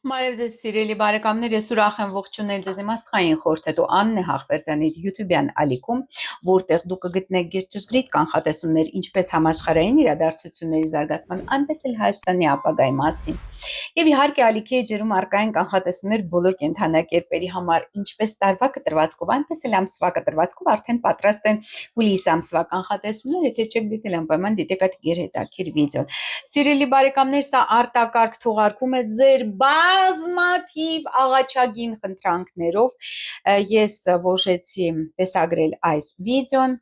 Բարև ձեզ սիրելի բարեկամներ, ես ուրախ եմ ողջունել ձեզ իմ աստղային խորհրդատու Աննե Հաղվերդյանի YouTube-յան ալիքում, որտեղ դուք կգտնեք ճշգրիտ կանխատեսումներ ինչպես համաշխարհային իրադարձությունների զարգացման, այնպես էլ Հայաստանի ապագայի մասին։ Եվ իհարկե ալիքի էջերում արկային կանխատեսումներ բոլոր կենդանակերպերի համար, ինչպես տարվա կտրվածքով, այնպես էլ ամսվա կտրվածքով արդեն պատրաստ են հուլիս ամսվա կանխատեսումներ, եթե չեք դիտել անպայման դիտեք այդ գերհետաքրքիր վիդեոն։ Սիրելի բարեկամներ, սա արտակարգ թողարկում է ձեր բազմաթիվ աղաչագին խնդրանքներով ես որոշեցի տեսագրել այս վիդեոն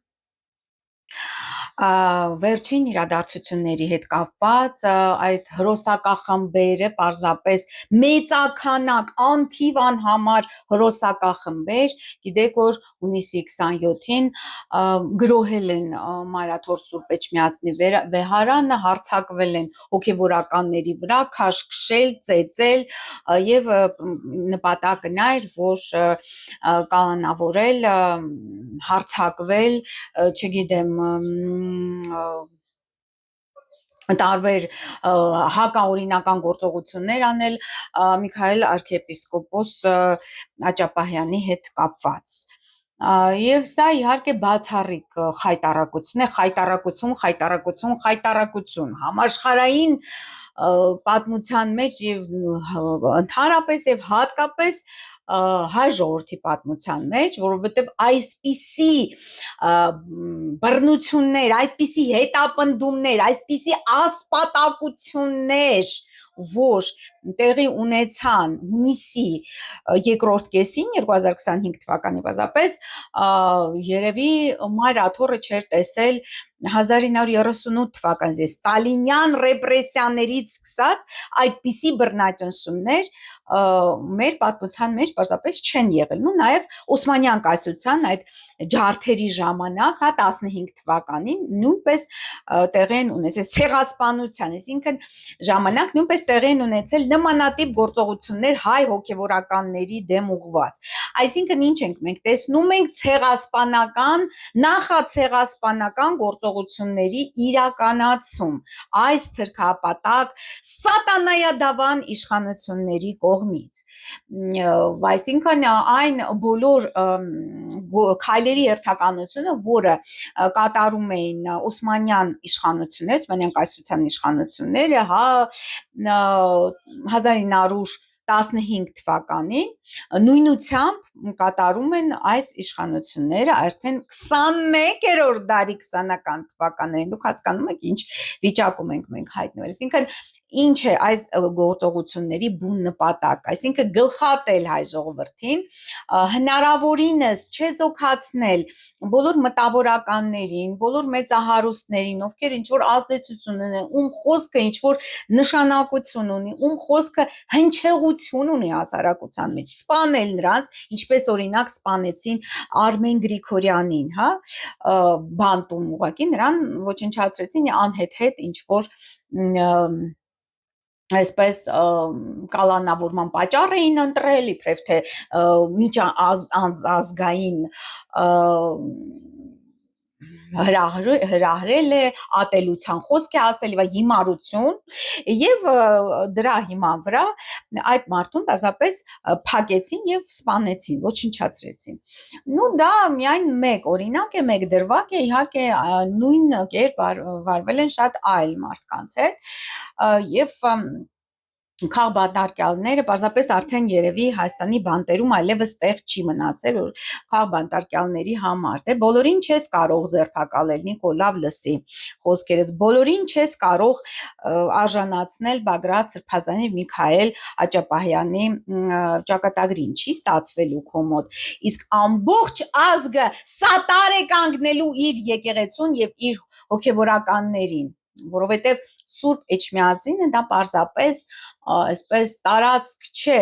վերջին իրադարձությունների հետ կապված այդ հրոսակախմբերը պարզապես մեծականակ անթիվ անհամար հրոսակախմբեր, գիտեք որ հունիսի 27-ին գրոհել են Մարաթոր Սուրբ Էջմիածնի վեհարանը, հարձակվել են հոգևորականների վրա, քաշքշել, ծեծել եւ նպատակը նա էր, որ կանոնավորել, հարձակվել, չգիտեմ, տարբեր հակաօրինական գործողություններ անել Միքայել arczepiskopos Աճապահյանի հետ կապված։ Եվ սա իհարկե բացառիկ խայտարակություն է, խայտարակություն, համաշխարհային պատմության մեջ եւ ընդհանրապես եւ հատկապես հայ ժողովրդի պատմության մեջ, որովհետև այսպիսի բռնություններ, այդպիսի հետապնդումներ, այսպիսի ասպատակություններ, որ տեղի ունեցան հունիսի երկրորդ կեսին 2025 թվականի պարզապես երևի Մարաթորը չէր տեսել 1938 թվականից ստալինյան ռեպրեսիաներից սկսած այդպիսի բռնաճնշումներ մեր պատմության մեջ պարզապես չեն եղել։ Նու նաև Օսմանյան կայսրության այդ ջարդերի ժամանակ, 15 թվականին նույնպես տեղի են ունեցել ցեղասպանության, այսինքն ժամանակ նույնպես տեղի են ունեցել նմանատիպ գործողություններ հայ հոգևորականների դեմ ուղղված։ Այսինքն ինչ ենք մենք տեսնում ենք ցեղասպանական, նախացեղասպանական գործողությունների իրականացում այս թրքապատակ սատանայադավան իշխանությունների կողմից։ Այսինքն այն բոլոր քայլերի երթականությունը, որը կատարում էին Օսմանյան իշխանությունները, Օսմանյան կայսրության իշխանությունները, 1915 թվականին նույնությամբ կատարում են այս իշխանությունները արդեն 21-րդ դարի 20-ական թվականներին, դուք հասկանում եք ինչ վիճակում ենք մենք հայտնվել, այսինքն ինչ է այս գործողությունների բուն նպատակ, այսինքն գլխատել հայ ժողովրդին, հնարավորինս չեզոքացնել բոլոր մտավորականներին, բոլոր մեծահարուստներին, ովքեր ինչ-որ ազդեցություն ունեն, ում խոսքը ինչ-որ նշանակություն ունի, ում խոսքը հնչեղություն ունի հասարակության մեջ, սպանել նրանց, ինչպես օրինակ սպանեցին Արմեն Գրիգորյանին, բանտում ուղղակի նրան ոչնչացրեցին անհետ ինչ-որ այսպես կալանավորման պատճառ էին ընտրել, իբրև թե միջազգային հրահրել է, ատելության խոսք է ասել, հիմարություն եւ դրա հիման վրա այդ մարդուն պարզապես փակեցին եւ սպանեցին, ոչնչացրեցին։ Նու դա միայն մեկ օրինակ է, մեկ դրվագ է, իհարկե նույն կերպ վարվել են շատ այլ մարդկանց հետ եւ քաղբանտարկյալները պարզապես արդեն երևի Հայաստանի բանտերում այլևս տեղ չի մնացել որ քաղբանտարկյալների համար դե բոլորին չես կարող ձերբակալել Նիկո լավ լսի խոսքերս բոլորին չես կարող արժանացնել Բագրատ Սրբազանի Միքայել Աճապահյանի ճակատագրին չի ստացվելու քո մոտ իսկ ամբողջ ազգը սատար է կանգնելու իր եկեղեցուն եւ իր հոգեվորականներին որովհետև Սուրբ Էջմիածինը դա պարզապես այսպես տարածք չէ,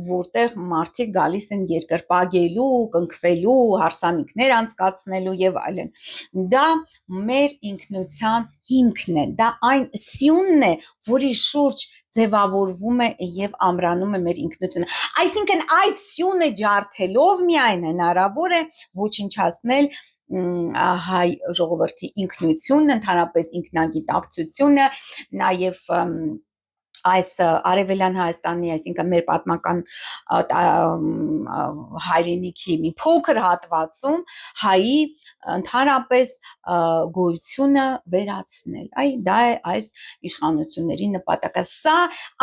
որտեղ մարդիկ գալիս են երկրպագելու, կնքվելու, հարսանիքներ անցկացնելու եւ այլն։ Դա մեր ինքնության հիմքն է, դա այն սյունն է, որի շուրջ ձևավորվում է եւ ամրանում է մեր ինքնությունը։ Այսինքն այդ սյունը ջարդելով միայն հնարավոր է ոչնչացնել հայ ժողովրդի ինքնությունը, ընդհանրապես ինքնագիտակցությունը, նաև այս արևելյան Հայաստանի, այսինքն մեր պատմական հայրենիքի մի փոքր հատվածում հայի ընդհանրապես գոյությունը վերացնել։ Դա է այս իշխանությունների նպատակը։ Սա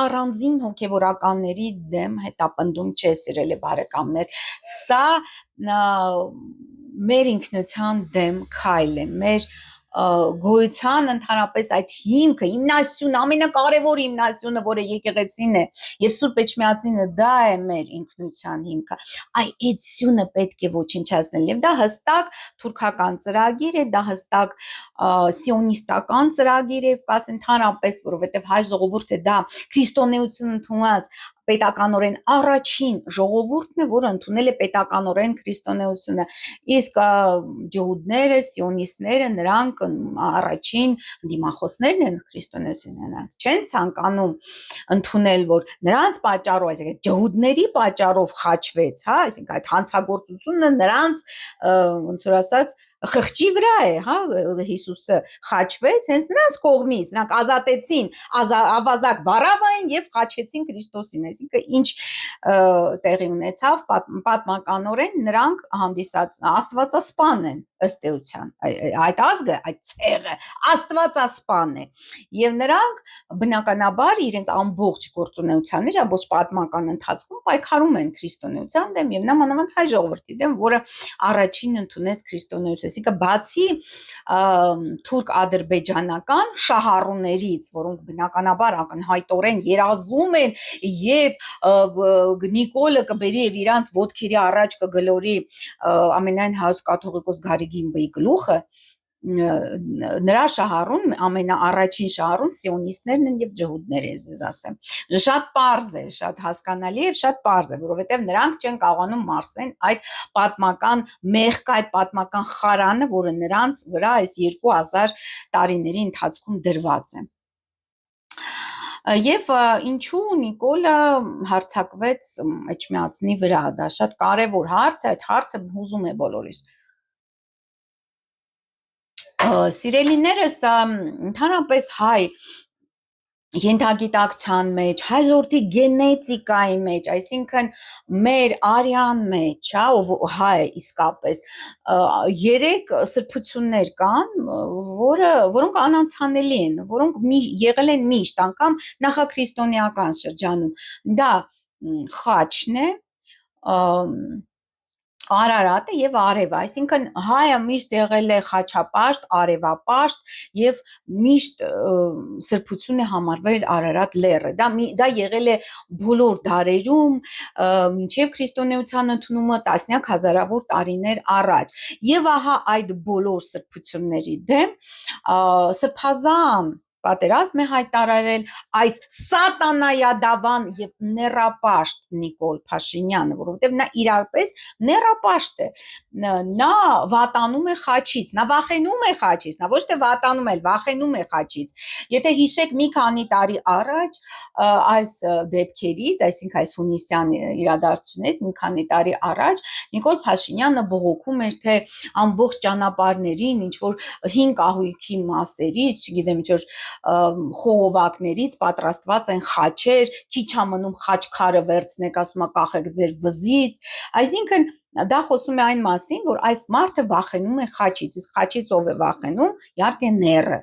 առանձին հոգևորականների դեմ հետապնդում չէ, սիրելի բարեկամներ։ Սա մեր ինքնության դեմ քայլ է, մեր գոյության ընդհանրապես այդ հիմքը, հիմնասյունը, ամենակարևոր հիմնասյունը, որը եկեղեցին է եւ Սուրբ Էջմիածինը, դա է մեր ինքնության հիմքը, այդ սյունը պետք է ոչնչացնել եւ դա հստակ թուրքական ծրագիր է, դա հստակ սիոնիստական ծրագիր է, կաս ընդհանրապես, որովհետեւ հայ ժողովուրդը դա քրիստոնեություն ընդունած պետականորեն առաջին ժողովուրդն է, որը ընդունել է պետականորեն քրիստոնեությունը, իսկ ջհուդները, սիոնիստները, նրանք առաջին դիմախոսներն են քրիստոնեության, նրանք չեն ցանկանում ընդունել, որ նրանց պատճառով, այսինքն ջհուդների պատճառով խաչվեց, հա, այսինքն այդ հանցագործությունը նրանց ոնց որ ասած խղճի վրա է, հա, Հիսուսը խաչվեց հենց նրանց կողմից, նրանք ազատեցին ավազակ վարավային եւ խաչեցին Քրիստոսին, այսինքն ինչ տեղի ունեցավ պատմականորեն նրանք հանդիսած աստվածասպան են ըստ էության, այդ ազգը, այդ ցեղը աստվածասպան է եւ նրանք բնականաբար իրենց ամբողջ գործունեության մեջ, ամբողջ պատմական ընթացքում պայքարում են քրիստոնեության դեմ եւ նամանավանդ հայ ժողովրդի դեմ, որը առաջին ընդունեց քրիստոնեություն, այսինքն բացի թուրք-ադրբեջանական շահառուներից, որոնք բնականաբար ակնհայտորեն երազում են եւ Նիկոլը կբերի եւ իրանց ոտքերի առաջ կգլորի ամենայն հայոց կաթողիկոս Գարիգինբեի գլուխը, նրա շահառուն ամենաառաջին շահառուն սիոնիստներն են եւ ջհուդները, ես ասեմ, շատ պարզ է, շատ հասկանալի եւ շատ պարզ է, որովհետեւ նրանք չեն կարողանում մարսեն այդ պատմական մեղքը, այդ պատմական խարանը, որը նրանց վրա այս 2000 տարիների ընթացքում դրված է։ Եվ ինչու Նիկոլը հարձակվեց Էջմիածնի վրա, դա շատ կարևոր հարց է, այդ հարցը հուզում է բոլորիս։ Սիրելիներս, ընդհանրապես հայ ենթագիտակցության մեջ, հայ ժողովրդի գենետիկայի մեջ, այսինքն մեր արյան մեջ, հա, ով հայ է իսկապես, 3 սրբություններ կան, որոնք անանցանելի են, որոնք եղել են միշտ, անգամ նախաքրիստոնեական շրջանում, դա խաչն է, Արարատը եւ արևը, այսինքն հայը միշտ եղել է խաչապաշտ, արևապաշտ եւ միշտ սրբություն է համարվել Արարատ լեռը, դա եղել է բոլոր դարերում, մինչեւ քրիստոնեության ընդունումը տասնյակ հազարավոր տարիներ առաջ, եւ ահա այդ բոլոր սրբությունների դեմ սրբազան պատերազմ է հայտարարել այս սատանայադավան եւ նեռապաշտ Նիկոլ Փաշինյանը, որովհետեւ նա իրապես նեռապաշտ է, նա վատանում է խաչից, նա վախենում է խաչից, նա ոչ թե վատանում է, վախենում է խաչից։ Եթե հիշեք մի քանի տարի առաջ այս դեպքերից, այսինքն այս հունիսյան իրադարձությունից մի քանի տարի առաջ Նիկոլ Փաշինյանը բողոքում էր, թե ամբողջ ճանապարհներին ինչ որ 5 կահույքի մասերից, չգիտեմ, ինչ որ խողովակներից պատրաստված են խաչեր, քիչ ամնում խաչքարը վերցնեք, ասում է կախեք ձեր վզից, այսինքն դա խոսում է այն մասին, որ այս մարդը վախենում է խաչից, իսկ խաչից ով է վախենում, իհարկե նեռը,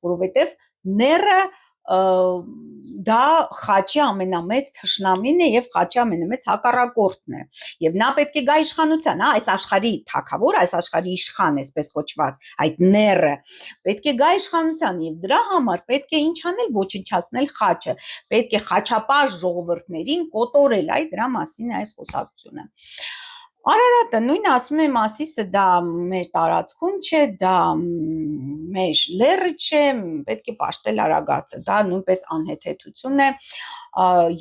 որովհետև նեռը դա խաչի ամենամեծ թշնամին է եւ խաչի ամենամեծ հակառակորդն է եւ նա պետք է գա իշխանության, հա, այս աշխարհի թագավոր, այս աշխարհի իշխան, այսպես կոչված, այդ նեռը պետք է գա իշխանության եւ դրա համար պետք է ինչ անել, ոչնչացնել խաչը, պետք է խաչապաշտ ժողովուրդներին կոտորել, դրա մասին է այս խոսակցությունը։ Արարատը նույնը ասում է Մասիսը դա մեր տարածքում չէ, դա մեր լեռը չէ, պետք է պաշտել Արագածը, դա նույնպես անհեթեթություն է,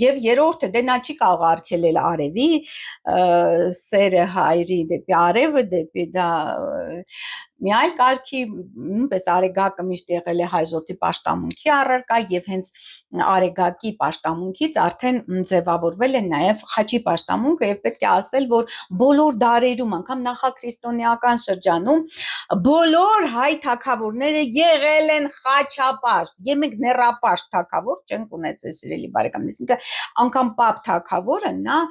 եւ երրորդը դե նա չի կարող արգելել արևի սերը հայրի դեպի արևը, դեպի դա Մի այլ կարգի նույնպես Արեգակը միշտ եղել է հայ ժողովրդի պաշտամունքի առարկա եւ հենց Արեգակի պաշտամունքից արդեն ձևավորվել է նաեւ խաչի պաշտամունքը եւ պետք է ասել, որ բոլոր դարերում, անգամ նախաքրիստոնեական շրջանում բոլոր հայ թագավորները եղել են խաչապաշտ եւ մենք նեռապաշտ թագավոր չենք ունեցել, սիրելի բարեկամներ, այսինքն անգամ Պապ թագավորը նա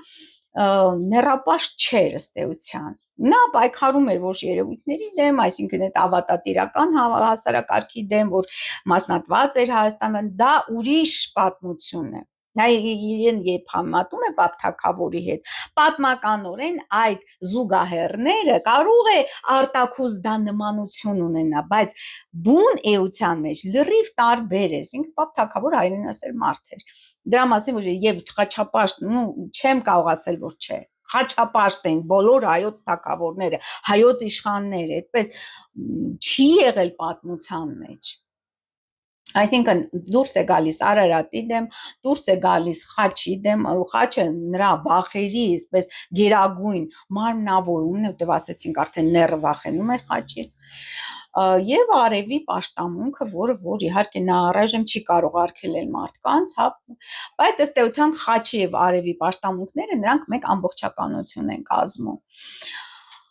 նեռապաշտ չէր ըստ էության, նա պայքարում էր ոչ երևույթների դեմ, այսինքն այդ ավատատիրական հասարակարգի դեմ, որ մասնատված էր Հայաստանը, դա ուրիշ պատմություն է։ Նա իրեն երբ համատում է Պապ թագավորի հետ, պատմականորեն այդ զուգահեռները կարող է արտաքուզ դա նմանություն ունենա, բայց բուն էության մեջ լրիվ տարբեր էր, այսինքն Պապ թագավորը հայրենասեր մարդ էր։ Դրա մասին ոչ եւ խաչապաշտ, չեմ կարող ասել, որ չէ։ Խաչապաշտ են բոլոր հայոց թագավորները, հայոց իշխանները, այդպես չի եղել պատմության մեջ։ Այսինքն դուրս է գալիս Արարատի դեմ, դուրս է գալիս խաչի դեմ, խաչը նրա վախերի, այսպես գերագույն մարմնավորումն է, որտեղ ասեցինք արդեն նեռը վախենում է խաչից, եւ արևի պաշտամունքը, որ իհարկե նա առայժմ չի կարող արգելել մարդկանց, հա, բայց ըստ էության խաչի եւ արևի պաշտամունքները նրանք մեկ ամբողջականություն են կազմում։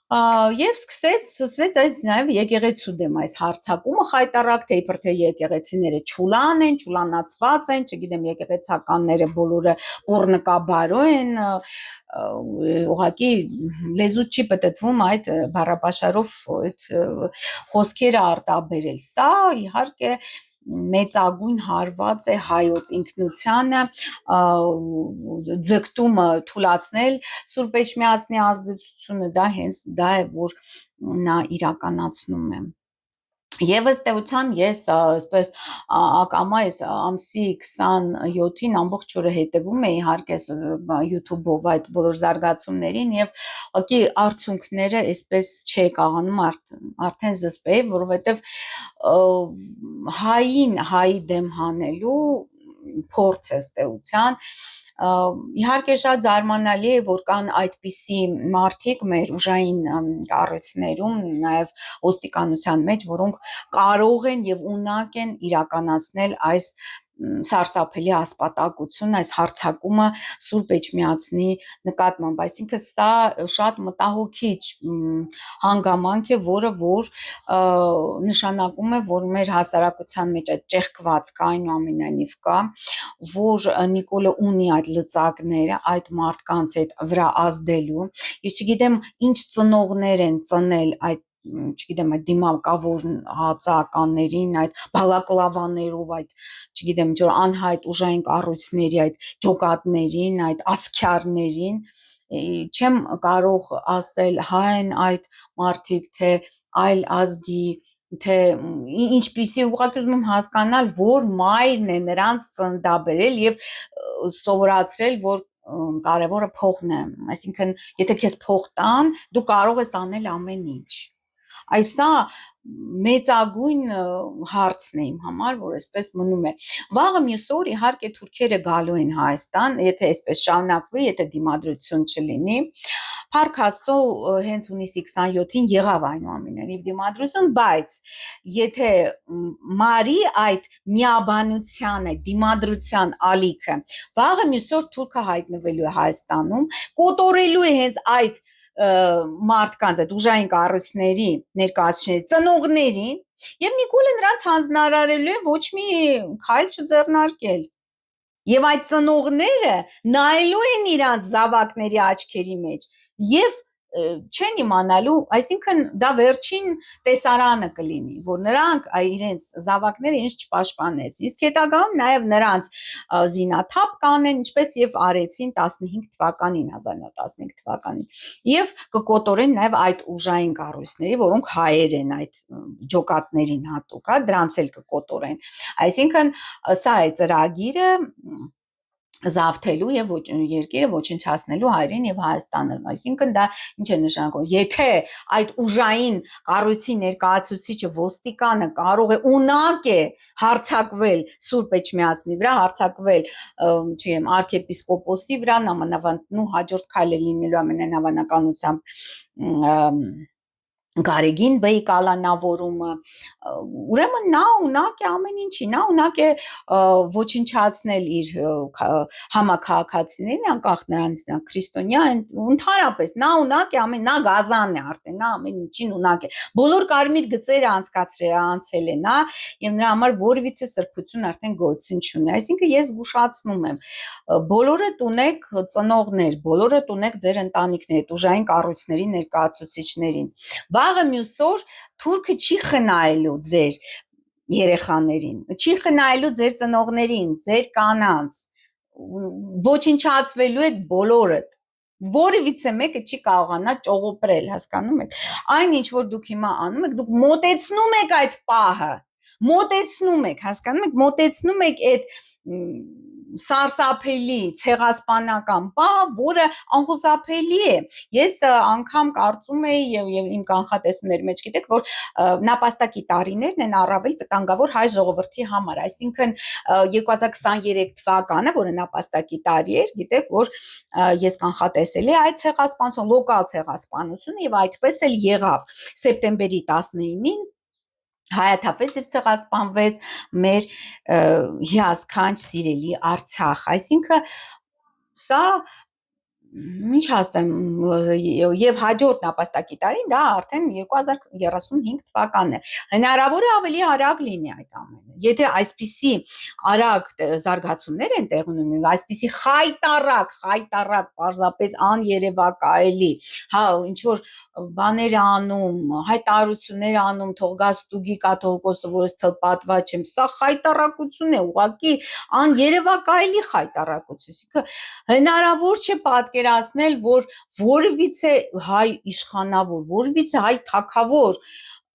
Եվ սկսվեց այս նաև եկեղեցու դեմ այս հարձակումը խայտառակ, թե իբր թե եկեղեցիները չուլան են, չուլանացված են, չգիտեմ, եկեղեցականները բոլորը բոռնկաբարո են, ուղղակի լեզուց չի պտտվում այդ բառապաշարով այդ խոսքերը արտաբերել։ Սա իհարկե մեծագույն հարված է հայոց ինքնությանը, ձգտումը թուլացնել Սուրբ Էջմիածնի ազդեցությունը, դա հենց դա է, որ նա իրականացնում է։ Եվ ըստ էության ես այսպես ակամա այս ամսի 27-ին ամբողջ օրը հետևում էի իհարկե YouTube-ով այդ բոլոր զարգացումներին եւ ուղղակի արդյունքները այսպես չէի կարողանում արդեն զսպել, որովհետեւ հայի դեմ հանելու փորձ է ըստ էության, իհարկե շատ զարմանալի է, որ կան այդպիսի մարդիկ մեր ուժային կառույցներում, նաև ոստիկանության մեջ, որոնք կարող են եւ ունակ են իրականացնել այս սարսափելի ասպատակություն, այս հարձակումը Սուրբ Էջմիածնի նկատմամբ, այսինքն սա շատ մտահոգիչ հանգամանք է, որը որ նշանակում է, որ մեր հասարակության մեջ այդ ճեղքվածքը այնուամենայնիվ կա, որ Նիկոլը ունի այդ լծակները այդ մարդկանց հետ վրա ազդելու, ես չգիտեմ ինչ ծնողներ են ծնել այդ չգիտեմ, այդ դիմակավոր հացականներին, այդ բալակլավաներով, այդ չգիտեմ, ինչ որ անհայտ ուժային կառույցների այդ ջոկատներին, այդ ասքյարներին, չեմ կարող ասել հայ են այդ մարդիկ, թե այլ ազգի, թե ինչպիսի, ուղղակի ուզում եմ հասկանալ, որ մայրն է նրանց ծննդաբերել եւ սովորացրել, որ կարևորը փողն է, այսինքն եթե քեզ փող տան, դու կարող ես անել ամեն ինչ։ Այս սա մեծագույն հարցն է իմ համար, որ այսպես մնում է։ Վաղը մյուս օր իհարկե թուրքերը գալու են Հայաստան, եթե այսպես շարունակվի, եթե դիմադրություն չլինի։ Փառք Աստծո, հենց հունիսի 27-ին եղավ այնուամենայնիվ դիմադրություն, բայց եթե մարի այդ միաբանությանը, դիմադրության ալիքը, վաղը մյուս օր թուրքը հայտնվելու է Հայաստանում, կոտորելու է հենց այդ մարդկանց, այդ ուժային կառույցների ներկայացուցիչների ծնողներին, եւ Նիկոլը նրանց հանձնարարելու է ոչ մի քայլ չձեռնարկել։ Եվ այդ ծնողները նայելու են իրանց զավակների աչքերի մեջ եւ չեն իմանալու, այսինքն դա վերջին տեսարանը կլինի, որ նրանք իրենց զավակները իրենց չպաշտպանեցին, իսկ հետագայում նաև նրանց զինաթափ կանեն, ինչպես եւ արեցին 15 թվականին, 1915 թվականին, եւ կկոտորեն նաև այդ ուժային կառույցների, որոնք հայեր են այդ ջոկատներին հատուկ, հա, դրանց էլ կկոտորեն, այսինքն սա է ծրագիրը զավթելու եւ երկիրը ոչնչացնելու հայրեն եւ Հայաստանը, այսինքն դա ինչ է նշանակում, եթե այդ ուժային կառույցի ներկայացուցիչը ոստիկանը կարող է ունակ է հարձակվել Սուրբ Էջմիածնի վրա, հարձակվել, չգիտեմ, arczepiskopos-ի վրա, նամանավանդ հաջորդ քայլը լինելու ամենանավանականությամբ Գարեգին Բեի կալանավորումը, ուրեմն նա ունակ է ամեն ինչի, նա ունակ է ոչնչացնել իր համաքաղաքացիներին, անկախ նրանից նա քրիստոնյա են, ընդհանրապես նա ունակ է ամեն, նա գազան է արդեն, նա ամեն ինչին ունակ է, բոլոր կարմիր գծերը անցել է նա, եւ նրա համար որևիցե սրբություն արդեն գոյություն չունի, այսինքն ես զգուշացնում եմ, բոլորդ ունեք ծնողներ, բոլորդ ունեք ձեր ընտանիքներ, ուժային կառույցների ներկայացուցիչներին, վաղը մյուս օր թուրքը չի խնայելու ձեր երեխաներին, չի խնայելու ձեր ծնողներին, ձեր կանանց, ոչնչացվելու եք բոլորդ, որևիցե մեկը չի կարողանա ճողոպրել, հասկանում եք, այն ինչ որ դուք հիմա անում եք, դուք մոտեցնում եք այդ պահը, մոտեցնում եք, հասկանում եք, մոտեցնում եք այդ սարսափելի ցեղասպանական պահը, որը անխուսափելի է, ես անգամ կարծում եի եւ իմ կանխատեսումների մեջ գիտեք, որ նապաստակի տարիներն են առավել վտանգավոր հայ ժողովրդի համար, այսինքն 2023 թվականը, որը նապաստակի տարի էր, գիտեք, որ ես կանխատեսել էի այդ ցեղասպանություն, լոկալ ցեղասպանությունը եւ այդպես էլ եղավ սեպտեմբերի 19-ին հայաթափվեց եւ ցեղասպանվեց մեր հիասքանչ սիրելի Արցախ, այսինքն սա ինչ ասեմ, եւ հաջորդ նապաստակի տարին դա արդեն 2035 թվականն է, հնարավոր է ավելի արագ լինի այդ ամենը, եթե այսպիսի արագ զարգացումներ են տեղի ունենում, այսպիսի խայտառակ, պարզապես աներևակայելի, հա, ինչ որ բաներ անում, հայտարարություններ անում, թող գա ստուգի կաթողիկոսը, որ ես թլպատված չեմ, սա խայտառակություն է, ուղղակի աներևակայելի խայտառակություն, հնարավոր չէ պատկերացնել, որ որևիցե հայ իշխանավոր, որևիցե հայ թագավոր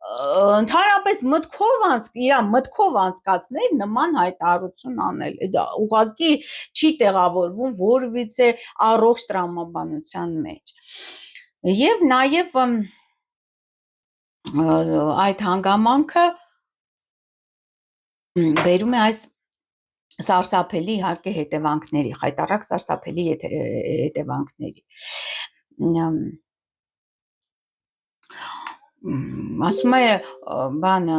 ընդհանրապես մտքով անցկացնել նման հայտարարություն անել, դա ուղղակի չի տեղավորվում որևիցե առողջ տրամաբանության մեջ, եւ նաեւ այդ հանգամանքը բերում է այս սարսափելի իհարկե հետևանքների, խայտառակ սարսափելի հետևանքների, ասում է բանը,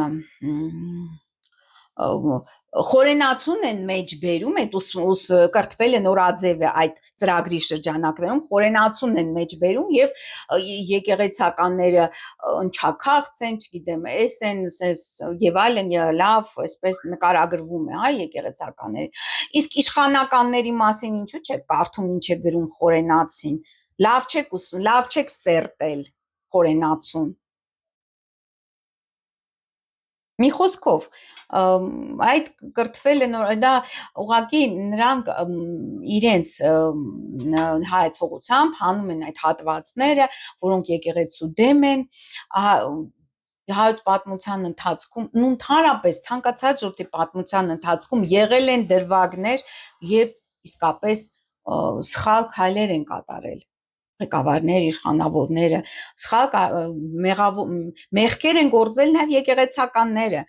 խորենացուն են մեջ բերում, այդ կրթվել է նորաձև է այդ ծրագրի շրջանակներում, խորենացուն են մեջ բերում եւ եկեղեցականները ընչաքաղց են, չգիտեմ, էս են եւ այլն, լավ, այսպես նկարագրվում է, հա, եկեղեցականները, իսկ իշխանականների մասին ինչու՞ չեք կարդում ինչ է գրում խորենացին, լավ չեք սերտել խորենացուն, մի խոսքով, այդ կրթվել է դա ուղղակի նրանք իրենց հայացողությամբ հանում են այդ հատվածները, որոնք եկեղեցու դեմ են, հայոց պատմության ընթացքում, ընդհանրապես ցանկացած ժողովրդի պատմության ընթացքում եղել են դրվագներ, երբ իսկապես սխալ քայլեր են կատարել ղեկավարները, իշխանավորները, սխալ մեղքեր են գործել նաև եկեղեցականները,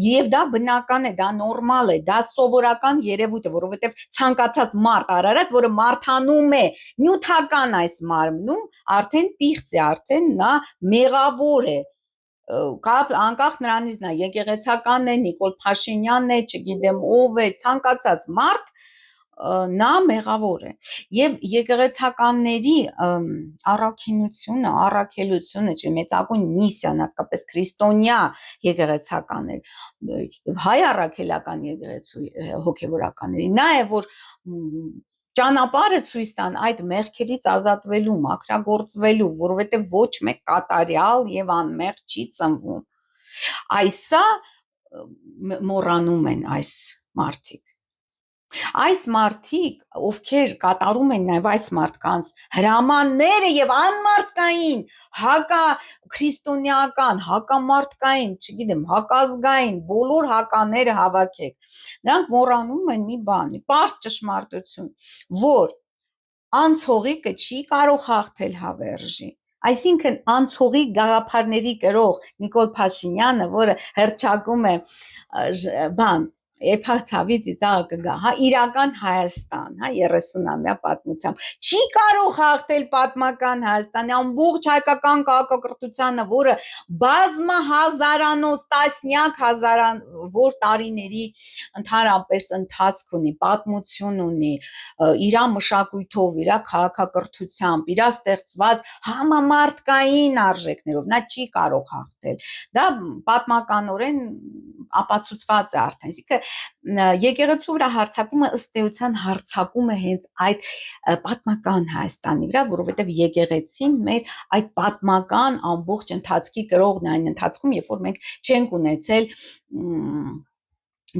եւ դա բնական է, դա նորմալ է, դա սովորական երևույթ է, որովհետեւ ցանկացած մարդ արարած, որը մարդանում է նյութական այս մարմնում, արդեն պիղծ է, արդեն նա մեղավոր է, անկախ նրանից նա եկեղեցական է, Նիկոլ Փաշինյանն է, չգիտեմ ով է, ցանկացած մարդ նա մեղավոր է եւ եկեղեցականների առաքինությունը, առաքելությունը, մեծագույն միսիան, հատկապես քրիստոնյա եկեղեցականներ, հայ առաքելական եկեղեցու հոգեվորականների, նա է որ ճանապարհը ցույց տան այդ մեղքերից ազատվելու, մաքրագործվելու, որովհետեւ ոչ մեկ կատարյալ եւ անմեղ չի ծնվում, այսա մոռանում են այս մարդիկ, այս մարդիկ, ովքեր կատարում են նաև այս մարդկանց հրամանները եւ անմարդկային, հակաքրիստոնեական, հակամարդկային, չգիտեմ, հակազգային, բոլոր հակաները հավաքեք, նրանք մոռանում են մի բան, պարզ ճշմարտություն, որ անցողիկը չի կարող հաղթել հավերժի, այսինքն անցողի գաղափարների կրող Նիկոլ Փաշինյանը, որը հռչակում է Էփացավի ծիծաղը կգա, հա, իրական Հայաստան, հա, 30-ամյա պատմությամբ։ Չի կարող հաղթել պատմական Հայաստանի ամբողջ հայկական քաղաքակրթությանը, որը բազմահազարանոց, տասնյակ հազարավոր տարիների ընդհանրապես ընթացք ունի, պատմություն ունի, իր մշակույթով, իր քաղաքակրթությամբ, իր ստեղծված համամարտկային արժեքներով, նա չի կարող հաղթել։ Դա պատմականորեն ապացուցված է արդեն, այսինքն եկեղեցու վրա հարձակումը ըստ էության հարձակում է հենց այդ պատմական Հայաստանի վրա, որովհետև եկեղեցին մեր այդ պատմական ամբողջ ընթացքի կրողն է այն ընթացքում, երբ որ մենք չենք ունեցել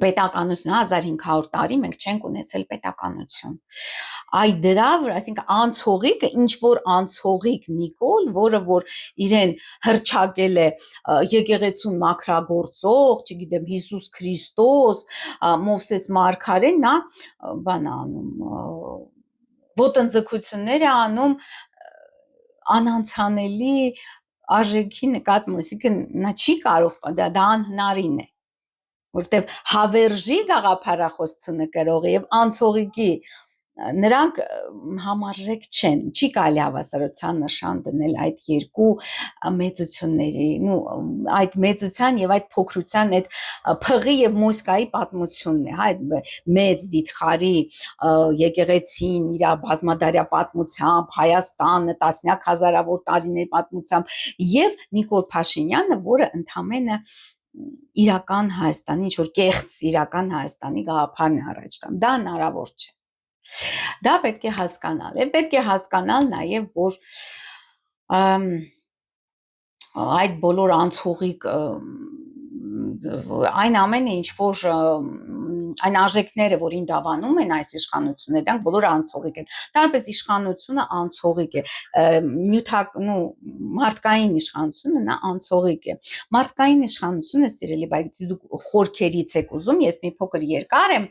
պետականություն, 1500 տարի մենք չենք ունեցել պետականություն։ Այ դրա վրա, այսինքն անցողիկը, ինչ որ անցողիկ Նիկոլ, որը որ իրեն հրճակել է եկեղեցուն մաքրագործող, չգիտեմ, Հիսուս Քրիստոս, Մովսես Մարգարեն, նա բան անում, ոտնձգություններ է անում անանցանելի արժեքի նկատմամբ, այսինքն նա չի կարող, դա անհնարին է, որտեվ հավերժի գաղափարախոսությունը կրողը եւ անցողիկի նրանք համարժեք չեն, չի կարելի հավասարության նշան դնել այդ երկու մեծությունների, այդ մեծության եւ այդ փոքրության այդ փղի եւ մոսկայի պատմությունն է, հա, այդ մեծ վիթխարի եկեղեցին իր բազմադարյա պատմությամբ, Հայաստանը տասնյակ հազարավոր տարիների պատմությամբ եւ Նիկոլ Փաշինյանը, որը ընդամենը իրական Հայաստանի, ինչ որ կեղծ իրական Հայաստանի գաղափարն է առաջ տանում, դա հնարավոր չէ։ Դա պետք է հասկանալ, եւ պետք է հասկանալ նաեւ, որ այդ բոլոր անցողիկ այն ամենը, ինչ որ այն արժեքները, որին դավանում են այս իշխանությունները, դրանք բոլորը անցողիկ են։ Դարպես իշխանությունը անցողիկ է, մարդկային իշխանությունը նա անցողիկ է։ Մարդկային իշխանությունը, սիրելի, բայց դուք խորքերից եք ուզում, ես մի փոքր երկար եմ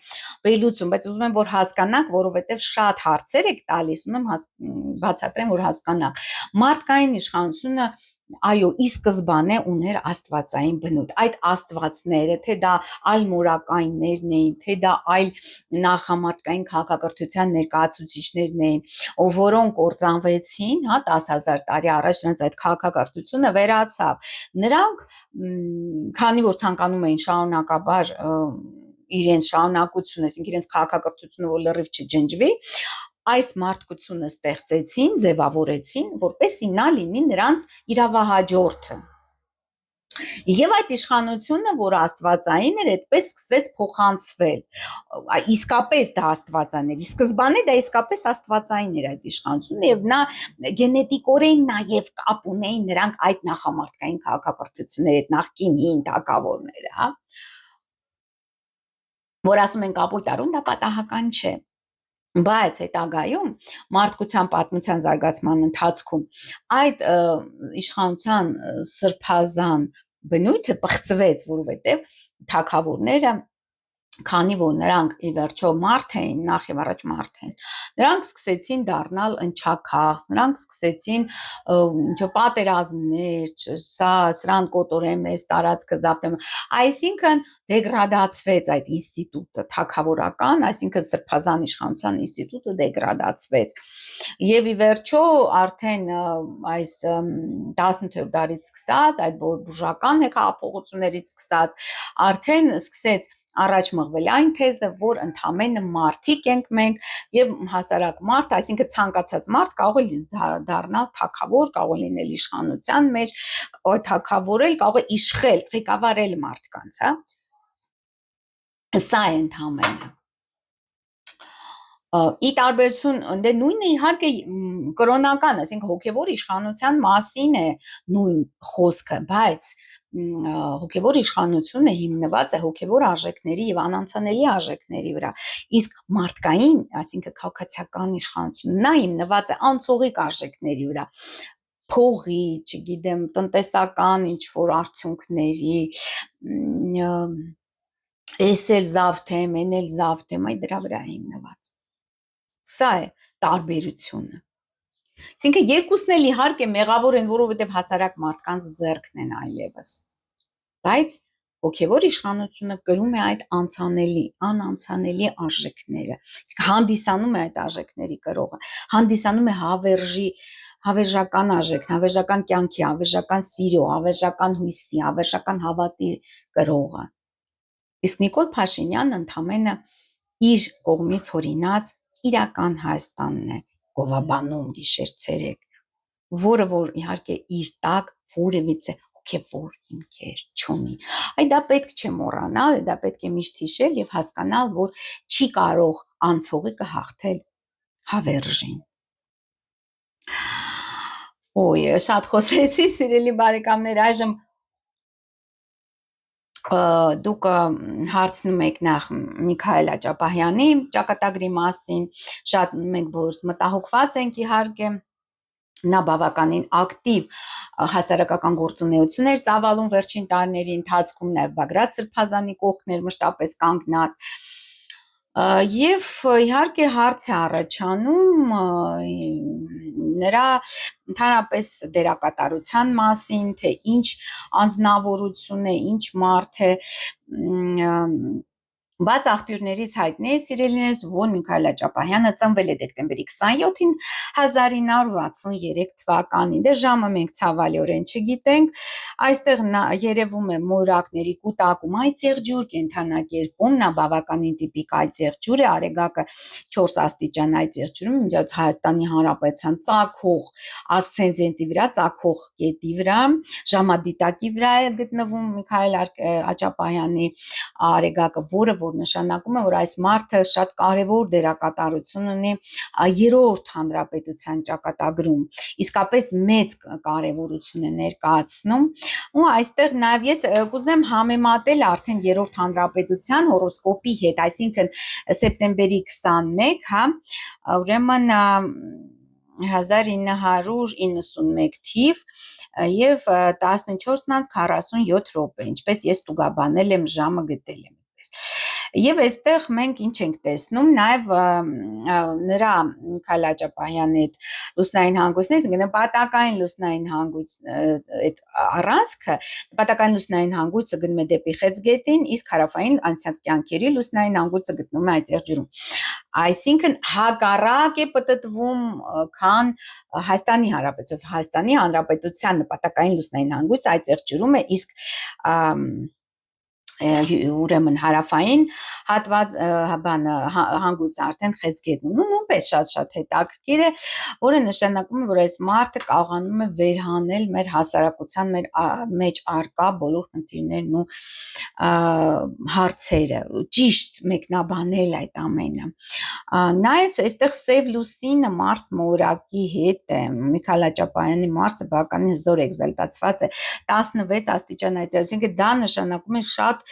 վերլուծում, բայց ուզում եմ, որ հասկանաք, որովհետև շատ հարցեր եք տալիս, ուզում եմ բացատրեմ, որ հասկանաք։ Մարդկային իշխանությունը այո, ի սկզբանե ուներ աստվածային բնույթ։ Այդ աստվածները, թե դա այլ մորակայիններն էին, թե դա այլ նախամարտկային քաղաքակրթության ներկայացուցիչներն էին, որոնք կործանվեցին, հա, 10,000 տարի առաջ նրանց այդ քաղաքակրթությունը վերացավ։ Նրանք, քանի որ ցանկանում էին շարունակաբար իրենց շարունակությունը, այսինքն իրենց քաղաքակրթությունը, որ լրիվ չջնջվի, այս մարդկությունը ստեղծեցին, ձևավորեցին, որպեսզի նա լինի նրանց իրավահաջորդը։ Եվ այդ իշխանությունը, որ աստվածային էր, այդպես սկսվեց փոխանցվել։ Իսկապես դա աստվածային էր։ Սկզբանե դա իսկապես աստվածային էր այդ իշխանությունը, եւ նա գենետիկորեն նաեւ կապ ունեին նրանք այդ նախամարտկային քաղաքակրթությունների հետ, նախկին հին թագավորները, հա։ Որ ասում են կապույտ արուն, դա պատահական չէ։ Բայց հետագայում մարդկության պատմության զարգացման ընթացքում այդ իշխանության սրբազան բնույթը պղծվեց, որովհետև թագավորները, քանի որ նրանք ի վերջո մարդ էին, նախ եւ առաջ մարդ էին, նրանք սկսեցին դառնալ ընչաքաղց, նրանք սկսեցին պատերազմներ, սրան կոտորեմ, այս տարածքը զավթեմ, այսինքն դեգրադացվեց այդ ինստիտուտը թագավորական, այսինքն սրբազան իշխանության ինստիտուտը դեգրադացվեց։ Եվ ի վերջո արդեն այս 18-րդ դարից սկսած, այդ բուրժուական հեղափոխություններից սկսած, արդեն սկսեց առաջ մղվել այն թեզը, որ ընդամենը մարդիկ ենք մենք եւ հասարակ մարդ, այսինքն ցանկացած մարդ կարող է դառնալ թագավոր, կարող է լինել իշխանության մեջ, թագավորել, կարող է իշխել, ղեկավարել մարդկանց, հա։ Սա է ընդամենը։ Ի տարբերություն, դե նույնը իհարկե կրոնական, այսինքն հոգևոր իշխանության մասին է նույն խոսքը, բայց հոգևոր իշխանությունը հիմնված է հոգևոր արժեքների եւ անանցանելի արժեքների վրա, իսկ մարդկային, այսինքն քաղաքացիական իշխանությունը նա հիմնված է անցողիկ արժեքների վրա, փողի, չգիտեմ, տնտեսական ինչ որ արդյունքների, էսել զավթեմ, էնել զավթեմ, այդ դրա վրա է հիմնված։ Սա է տարբերությունը։ Այսինքն երկուսն էլ իհարկե մեղավոր են, որովհետև հասարակ մարդկանց ձեռքն են այլևս, բայց հոգևոր իշխանությունը կրում է այդ անանցանելի արժեքները, իսկ հանդիսանում է այդ արժեքների կրողը, հանդիսանում է հավերժական արժեքն, հավերժական կյանքի, հավերժական սիրո, հավերժական հույսի, հավերժական հավատի կրողը։ Իսկ Նիկոլ Փաշինյանը ընդամենը իր կողմից հորինած իրական Հայաստանն է գովաբանում գիշեր-ցերեկ, որը որ իհարկե իր տակ որևիցե հոգևոր հիմքեր չունի։ Այդ դա պետք չէ մոռանալ, դա պետք է միշտ հիշել եւ հասկանալ, որ չի կարող անցողիկը հաղթել հավերժին։ Ոյ, շատ խոսեցի, սիրելի բարեկամներ, այժմ դուք հարցնում եք նախ Միքայել Աճապահյանի ճակատագրի մասին, շատ մենք բոլորս մտահոգված ենք իհարկե, նա բավականին ակտիվ հասարակական գործունեություններ ծավալում վերջին տարիների ընթացքում, նաև Բագրատ Սրբազանի կողքներ մշտապես կանգնած, եւ իհարկե հարց է առաջանում նրա ընդհանրապես դերակատարության մասին, թե ինչ անձնավորություն է, ինչ մարդ է, բաց աղբյուրներից հայտնի է, սիրելիներս, որ Միքայել Աճապահյանը ծնվել է դեկտեմբերի 27-ին 1963 թվականին, դե ժամը մենք ցավալիորեն չգիտենք, այստեղ երևում է մորակների կուտակում այծեղջյուր կենդանակերպում, նա բավականին տիպիկ այծեղջյուր է, արեգակը 4 աստիճան այծեղջյուրում, միջոց Հայաստանի Հանրապետության ծագող ասցենդենտի վրա, ծագող կետի վրա, ժամադիտակի վրա է գտնվում Միքայել Աճապահյանի արեգակը, որը որ նշանակում է, որ այս մարդը շատ կարևոր դերակատարություն ունի երրորդ հանրապետության ճակատագրում, իսկապես մեծ կարևորություն է ներկայացնում, ու այստեղ նաև ես կուզեմ համեմատել արդեն երրորդ հանրապետության հորոսկոպի հետ, այսինքն սեպտեմբերի 21, հա, ուրեմն 1991 թիվ եւ 14:47, ինչպես ես տուգաբանել եմ, ժամը գտել եմ։ Եվ այստեղ մենք ինչ ենք տեսնում, նաև նրա Միքայել Աճապահյանի այդ լուսնային հանգույցն է, նպատակային լուսնային հանգույց այդ առանցքը, նպատակային լուսնային հանգույցը գնում է դեպի Խեցգետին, իսկ հարավային անցյալ կյանքերի լուսնային հանգույցը գտնում է այծեղջյուրում։ Այսինքն հակառակ է պտտվում, քան Հայաստանի Հանրապետություն։ Հայաստանի Հանրապետության նպատակային լուսնային հանգույցը այծեղջյուրում է, իսկ ուրեմն հարավային հատված հանգույցը արդեն Խեցգետն ու նույնպես շատ հետաքրքիր է, որը նշանակում է, որ այս մարդը կարողանում է վերհանել մեր հասարակության մեջ առկա բոլոր խնդիրներն ու հարցերը, ճիշտ մեկնաբանել այդ ամենը։ Նաև այստեղ Սև լուսինը Մարս մորակի հետ է, Միքայել Աճապահյանի Մարսը բավականին հզոր էկզալտացված է 16 աստիճան այծեղջյուրում, դա նշանակում է շատ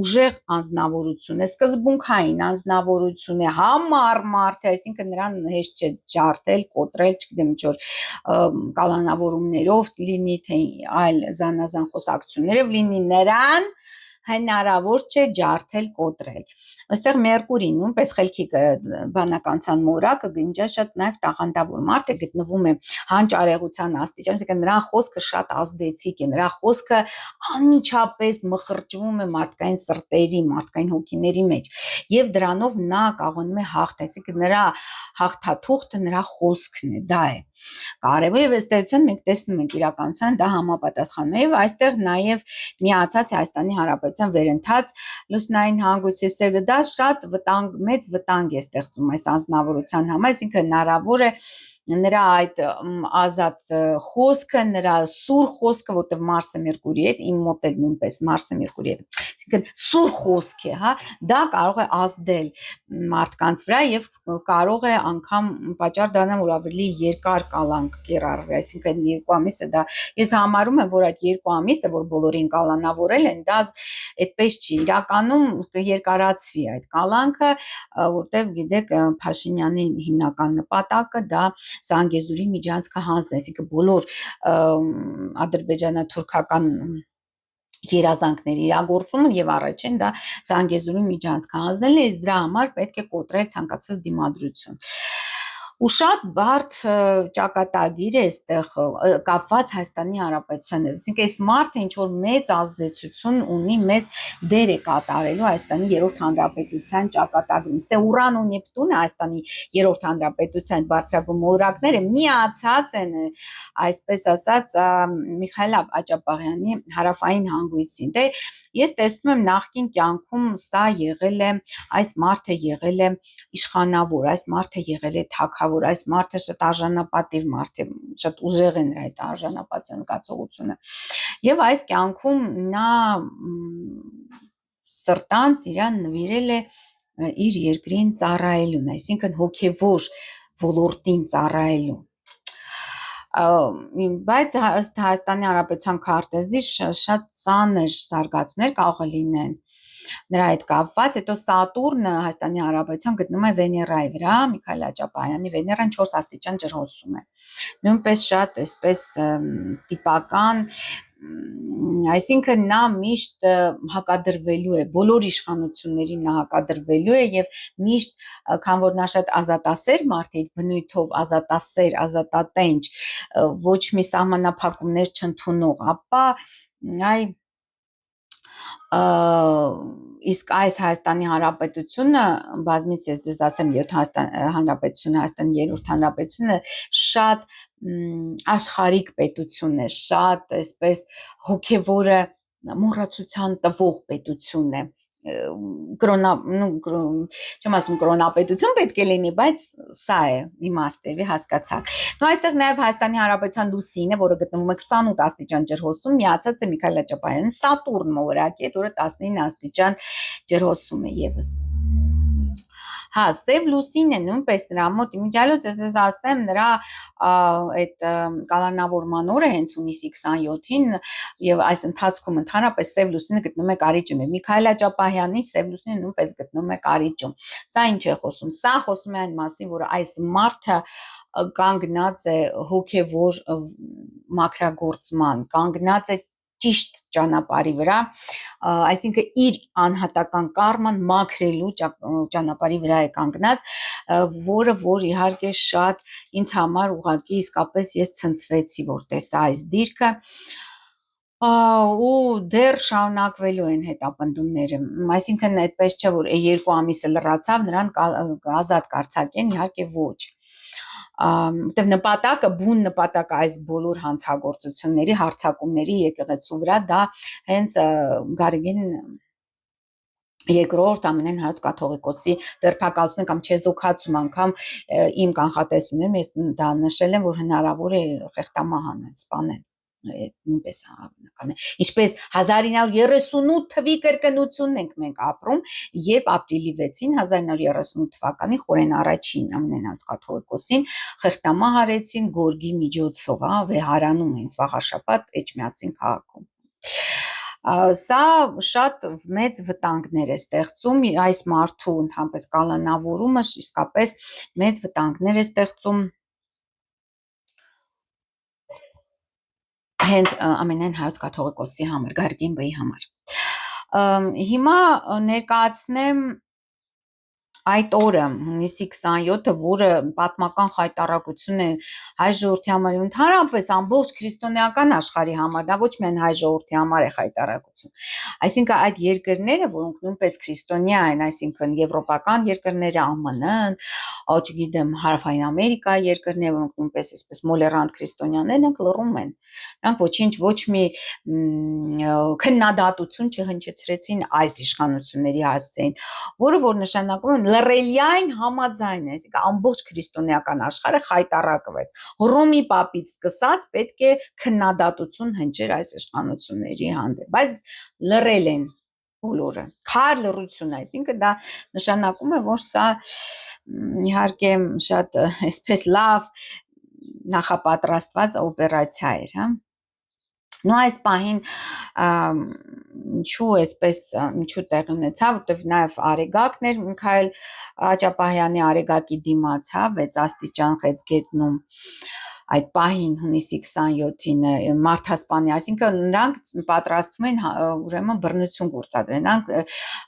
ուժեղ անձնավորություն է, սկզբունքային անձնավորություն է, համառ մարդ է, այսինքն նրան հեշտ չէ ջարդել, կոտրել, չգիտեմ ինչ որ կալանավորումներով լինի, թե այլ զանազան խոսակցություններով լինի, նրան հնարավոր չէ ջարդել, կոտրել։ Այստեղ Մերկուրին նույնպես խելքի բանականության մորակը ինձ շատ նաև տաղանդավոր մարդ է, գտնվում է հանճարեղության աստիճան, այսինքն նրա խոսքը շատ ազդեցիկ է, նրա խոսքը անմիջապես մխրճվում է մարդկային սրտերի, մարդկային հոգիների մեջ, եւ դրանով նա կարողանում է հաղթել, այսինքն նրա հաղթաթուղթը նրա խոսքն է, դա է կարևոր, եւ ըստ էության մենք տեսնում ենք իրականության դա համապատասխանում է, եւ այստեղ նաև միացած Հայաստանի Հանրապետության վերընթաց լուսնային հանգույցի սերը, դա շատ մեծ վտանգ է ստեղծում այս անձնավորության համար, այսինքն հնարավոր է նրա այդ ազատ խոսքը, նրա սուր խոսքը, որտեղ Մարսը Մերկուրի հետ, իմ մոտ էլ նույնպես Մարսը Մերկուրի հետ, այսինքն սուր խոսք է, հա, դա կարող է ազդել մարդկանց վրա եւ կարող է անգամ պատճառ դառնալ, որ ավելի երկար կալանք կիրառվի, այսինքն 2 ամիսը դա ես համարում եմ, որ այդ 2 ամիսը, որ բոլորին կալանավորել են, դա այդպես չի, իրականում կերկարացվի այդ կալանքը, որտեղ գիտեք Փաշինյանի հիմնական նպատակը դա Զանգեզուրի միջանցքը հանձն է, այսինքն բոլոր ադրբեջանա-թուրքական երազանքների իրագործումը եւ առաջին դա Զանգեզուրի միջանցքը հանձնելն է, իսկ դրա համար պետք է կոտրել ցանկացած դիմադրություն։ ու շատ բարդ ճակատագիր է այստեղ կապված Հայաստանի Հանրապետության հետ։ Այսինքն այս մարդը ինչ որ մեծ ազդեցություն ունի, մեծ դեր է կատարելու Հայաստանի երրորդ հանրապետության ճակատագրում։ Այստեղ Ուրան ու Նեպտունը Հայաստանի երրորդ հանրապետության բարձրագույն մոլորակները միացած են, այսպես ասած, Միխայել Աջապահյանի հարավային հանգույցին։ Դե ես տեսնում եմ նախկին կյանքում սա եղել է, այս մարդը եղել է իշխանավոր, այս մարդը եղել է թագավոր, այս մարդը շատ արժանապատիվ մարդ է, շատ ուժեղ է նրա այդ արժանապատվության զգացողությունը։ Եվ այս կյանքում նա սրտանց իրան նվիրել է իր երկրին ծառայելուն, այսինքն հոգևոր ոլորտին ծառայելուն։ Բայց ըստ Հայաստանի Հանրապետության քարտեզի շատ ծանր զարգացումներ կարող է լինեն նրա հետ կապված, հետո Սատուրնը Հայաստանի Հանրապետության գտնում է Վեներայի վրա, Միքայել Աջապահյանի Վեներան 4 աստիճան ջրհոսում է։ Նույնպես շատ այսպես տիպական, այսինքն նա միշտ հակադրվելու է, բոլոր իշխանություններին նա հակադրվելու է եւ միշտ, քան որ նա շատ ազատասեր մարդ է, բնույթով ազատասեր, ազատատենչ, ոչ մի սահմանափակումներ չընդունող, ապա իսկ այս Հայաստանի Հանրապետությունը, բազմից ես դες ասեմ, Հանրապետությունը, Հայաստանի երրորդ հանրապետությունը շատ աշխարհիկ պետություն է, շատ այսպես հոգևորը մոռացության տվող պետություն է, չեմ ասում կրոնապետություն պետք է լինի, բայց սա է իմաստևի, հասկացաք։ Նո այստեղ նաև Հայաստանի Հանրապետության լուսինը, որը գտնվում է 28 աստիճան ջրհոսում, միացած է Միքայել Աջապահյանի Սատուրն մոլորակի հետ, որը 19 աստիճան ջրհոսում է եւս։ Հա, սև լուսինը նույնպես նրա մոտ իմիջիալոց ես ասեմ, նրա այդ կալանավորման օրը հենց հունիսի 27-ին եւ այս ընթացքում ընդհանրապես սև լուսինը գտնում է Կարիճում։ Միքայել Աջապահյանի սև լուսինը նույնպես գտնում է Կարիճում։ Սա ինչ է խոսում։ Սա խոսում է այն մասին, որ այս մարդը կանգնած է հոգևոր մաքրագործման, կանգնած է ճիշտ ճանապարհի վրա, այսինքն իր անհատական կարման մաքրելու ճանապարհի վրա է կանգնած, որը որ իհարկե շատ ինձ համար ուղղակի իսկապես ես ցնցվեցի, որ տեսա այս դիրքը, ու դեռ շարունակվելու են հետապնդումները, այսինքն այդպես չէ, որ 2 ամիսը լրացավ, նրան ազատ կարձակեն, իհարկե ոչ, որտեվ նպատակը, բուն նպատակը այս բոլոր հանցագործությունների, հարձակումների եկեղեցու վրա դա հենց Գարեգին երկրորդ ամենայն հայոց կաթողիկոսի ձերբակալությունը կամ չեզոքացում անգամ իմ կանխատեսումներում ես դա նշել եմ, որ հնարավոր է խեղդամահ սպանել, նույնպես հավանական է։ Ինչպես 1938 թվի կրկնությունն ենք մենք ապրում, երբ ապրիլի 6-ին 1938 թվականին Խորեն առաջին ամենայն հայոց կաթողիկոսին խեղդամահ արեցին գորգի միջոցով, Վեհարանում հենց վաղաշաբաթ Էջմիածին քաղաքում։ Սա շատ մեծ վտանգներ է ստեղծում, այս մարդու ընդհանրապես կալանավորումը իսկապես մեծ վտանգներ է ստեղծում հենց ամենայն հայոց կաթողիկոսի համար, Գարգին Բեի համար։ Հիմա ներկայացնեմ այդ օրը, հունիսի 27-ը, որը պատմական խայտառակություն է հայ ժողովրդի համար ու ընդհանրապես ամբողջ քրիստոնեական աշխարհի համար, դա ոչ միայն հայ ժողովրդի համար է խայտառակություն։ Այսինքն այդ երկրները, որոնք նույնպես քրիստոնյա են, այսինքն եվրոպական երկրները, ԱՄՆ-ն, չգիտեմ, Հարավային Ամերիկա երկրները, որոնք նույնպես այսպես մոլերանտ քրիստոնյաներ են, լռում են։ Նրանք ոչինչ, ոչ մի քննադատություն չհնչեցրեցին այս իշխանությունների հասցեին, որը որ նշանակում է լռելիայն համաձայն է, այսինքն ամբողջ քրիստոնեական աշխարհը խայտառակվեց։ Հռոմի պապից սկսած պետք է քննադատություն հնչեր այս իշխանությունների հանդեպ, բայց լռել են բոլորը։ Քար լռություն, այսինքն դա նշանակում է, որ սա իհարկե շատ այսպես լավ նախապատրաստված օպերացիա էր, հա։ Նո այս պահին ինչու տեղի ունեցավ, որտեվ նաև Արեգակն էր Միքայել Աջապահյանի Արեգակի դիմաց, հա, 6 աստիճան Խեցգետնում։ այդ պահին հունիսի 27-ին մարդասպանի, այսինքն նրանք պատրաստվում են ուրեմն բռնություն գործադրել, նրանք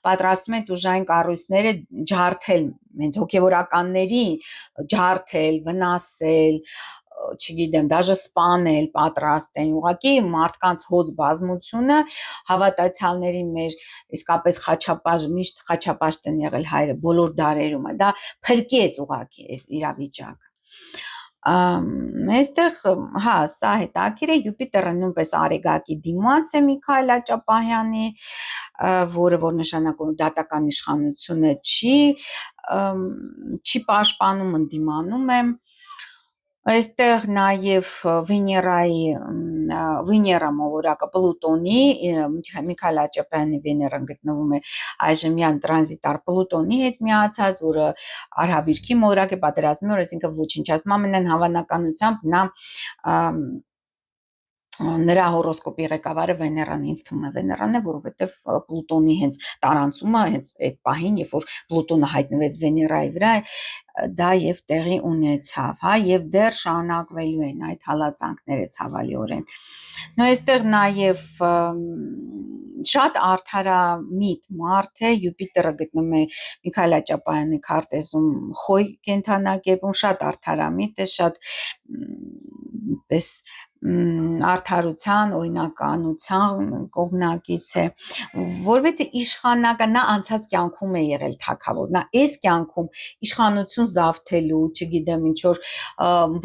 պատրաստվում են ուժային կառույցները ջարդել, հենց հոգևորականների ջարդել, վնասել, չգիտեմ, դաժե սպանել, պատրաստ են, ուղղակի մարդկանց հոծ բազմությունը հավատացյալների մեր իսկապես միշտ խաչապաշտ են եղել հայրը բոլոր դարերում, դա փրկեց ուղղակի այս իրավիճակը։ Այստեղ, հա, սա հետաքրքիր է, Յուպիտերը նույնպես Արեգակի դիմաց է Միքայել Աճապահյանի, որը որ նշանակում դատական իշխանությունը չի պաշտպանում, ընդդիմանում է։ Այստեղ նաև Վեներա մոլորակը Պլուտոնի, Միքայել Աճապահյանի Վեներան գտնվում է այժմյան տրանզիտար Պլուտոնի հետ միացած, որը արհավիրքի մոլորակ է, պատերազմի օր, այսինքն ոչնչացում ամենայն հավանականությամբ նրա հորոսկոպի ղեկավարը Վեներան, ինձ թվում է Վեներան է, որովհետև Պլուտոնի հենց տարանցումը, հենց այդ պահին, երբ որ Պլուտոնը հայտնվեց Վեներայի վրա, դա եւ տեղի ունեցավ, հա, եւ դեռ շարունակվելու են այդ հալածանքները ցավալիորեն։ Նո այստեղ նաեւ շատ արդարամիտ մարդ է, Յուպիտերը գտնվում է Միքայել Աճապահյանի քարտեզում Խոյ կենթանակերպում, շատ արդարամիտ է, շատ պես արդարության, օրինականության կողմնակից է, որովհետեւ իշխանական նա անցած կյանքում է եղել թագավոր, նա այս կյանքում իշխանություն զավթելու, չգիտեմ ինչ որ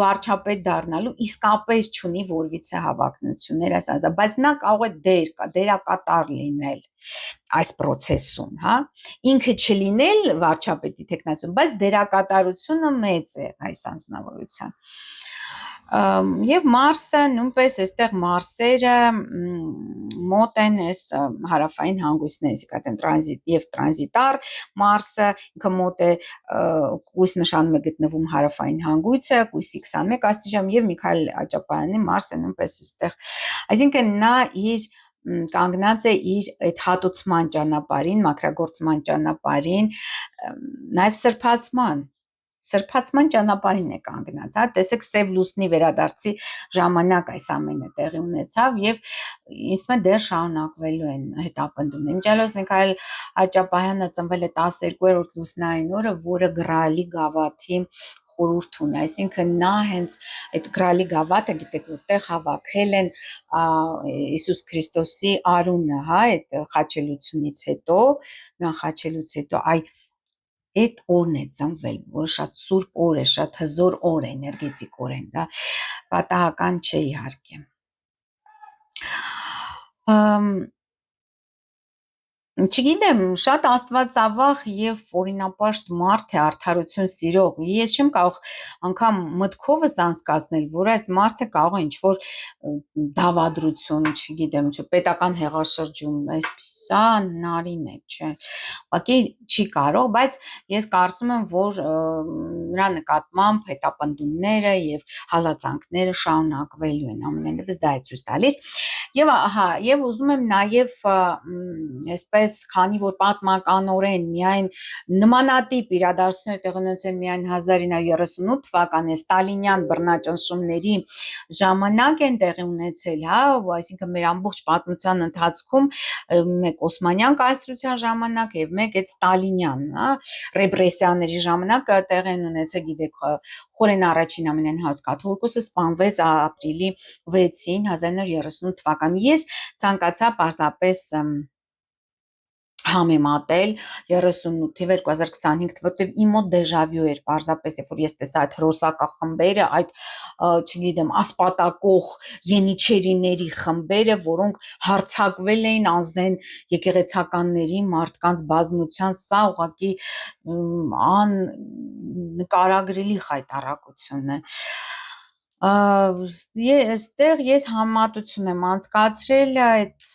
վարչապետ դառնալու իսկապես չունի որևիցե հավակնություններ ասած, բայց նա կարող է դերակատար լինել այս process-ում, հա, ինքը չլինել վարչապետի տեխնացիոն, բայց դերակատարությունը մեծ է այս անձնավորության։ Եվ Մարսը նույնպես այստեղ Մարսերը մոտ են այս հարավային հանգույցներից, այսինքն տրանզիտ եւ տրանզիտար Մարսը ինքը մոտ է կույս նշանում է գտնվում հարավային հանգույցը, կույսի 21 աստիճան եւ Միքայել Աճապահյանի Մարսը նույնպես այստեղ, այսինքն նա իր կանգնած է իր այդ հատուցման ճանապարհին, մաքրագործման ճանապարհին, նաեւ սրբացման ճանապարհին է կանգնած, հա, տեսեք Սև լուսնի վերադարձի ժամանակ այս ամենը տեղի ունեցավ եւ ինձ թվում է դեռ շարունակվելու են հետապնդումները։ Մինչդեռ Միքայել Աճապահյանը ծնվել է 12-րդ լուսնային օրը, որը Գրալի գավաթի խորհուրդ ունի, այսինքն նա հենց այդ Գրալի գավաթը, գիտեք, որտեղ հավաքել են Հիսուս Քրիստոսի արունը, հա, այդ խաչելությունից հետո, նրան խաչելուց հետո, այդ օրն է ծնվել, որը շատ սուրբ օր է, շատ հզոր օր է, էներգետիկ օր է, դա պատահական չէ իհարկե։ Չգիտեմ, շատ աստվածավախ եւ օրինապաշտ մարդ է, արդարություն սիրող։ Ես չեմ կարող անգամ մտքովս անցկացնել, որ այս մարդը կարող է ինչ-որ դավադրություն, չգիտեմ, պետական հեղաշրջում, այսպիսա նարին է, չէ։ Ուղղակի չի կարող, բայց ես կարծում եմ, որ նրա նկատմամբ հետապնդումները եւ հալածանքները շարունակվելու են, ամենայն դեպս դա է ցույց տալիս։ Եվ ահա, եւ ուզում եմ նաեւ այսպես, քանի որ պատմականորեն միայն նմանատիպ իրադարձությունները տեղի ունեցել միայն 1938 թվականին ստալինյան բռնաճնշումների ժամանակ են տեղի ունեցել, հա, այսինքն մեր ամբողջ պատմության ընթացքում մեկ Օսմանյան կայսրության ժամանակ եւ մեկ այդ ստալինյան, հա, ռեպրեսիաների ժամանակ տեղի են ունեցել, գիտեք, Խորեն առաջին ամենայն հայոց կաթողիկոսը սպանվեց ապրիլի 6-ին 1938 թվականին։ Ես ցանկացա պարզապես համեմատել 38-ի 2025, որտեղ իմ մոտ դեժավյու էր պարզապես, երբ որ ես տեսա այդ հրոսակախմբերը, այդ, չգիտեմ, ասպատակող ենիչերիների խմբերը, որոնք հարձակվել էին անզեն եկեղեցականների մարդկանց բազմության, սա ուղղակի աննկարագրելի խայտառակություն է։ Այստեղ ես համեմատություն եմ անցկացրել այդ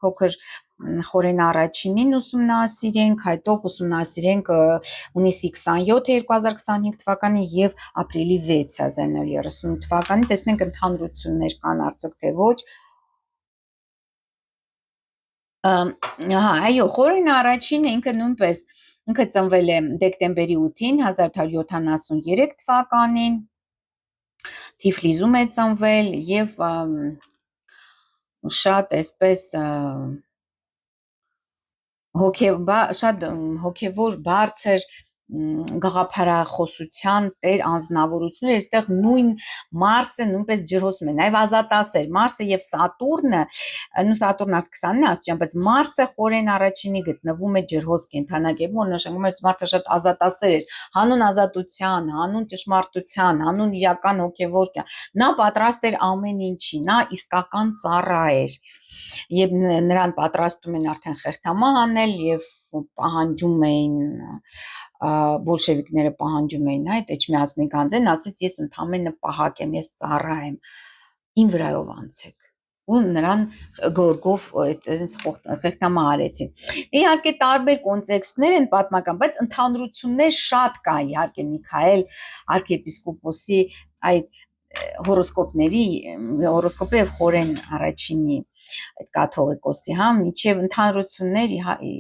փոքր Խորեն առաջինին ուսումնասիրենք, հետո կուսումնասիրենք հունիսի 27-ը 2025 թվականին եւ ապրիլի 6-ը 1938 թվականին, տեսնենք ընդհանրություններ կան արդյոք թե ոչ։ Հա, այո, Խորեն առաջինը ինքը ծնվել է դեկտեմբերի 8-ին 1873 թվականին, Թիֆլիզում է ծնվել եւ շատ այսպես շատ հոգևոր բարձր գաղափարախոսության տեր անձնավորություններ, այստեղ նույն Մարսը նույնպես ջրհոսում է, նաև ազատասեր Մարսը եւ Սատուրնը, նույն Սատուրնը արդեն 29 աստիճան, բայց Մարսը խորեն առաջինի գտնվում է ջրհոս կենդանակերպում, որ նշանակում է, որ մարդը շատ ազատասեր էր, հանուն ազատության, հանուն ճշմարտության, հանուն իրական հոգևոր, նա պատրաստ էր ամեն ինչի, նա իսկական ծառա էր, եւ նրան պատրաստում են արդեն խեղդամահ անել եւ պահանջում էին բոլշևիկները պահանջում էին այդ Էջմիածնի գանձեն, ասեց ես ընդամենը պահակ եմ, ես ծառա եմ, իմ վրայով անցեք ու նրան գորգով այդպես խեղդամահ արեցին։ Իհարկե տարբեր կոնտեքստներ են պատմական, բայց ընդհանրություններ շատ կա իհարկե Միքայել arczepiskopos-ի այդ հորոսկոպի եւ խորեն առաջինի այդ կաթողիկոսի, հա, միջև ընդհանրություններ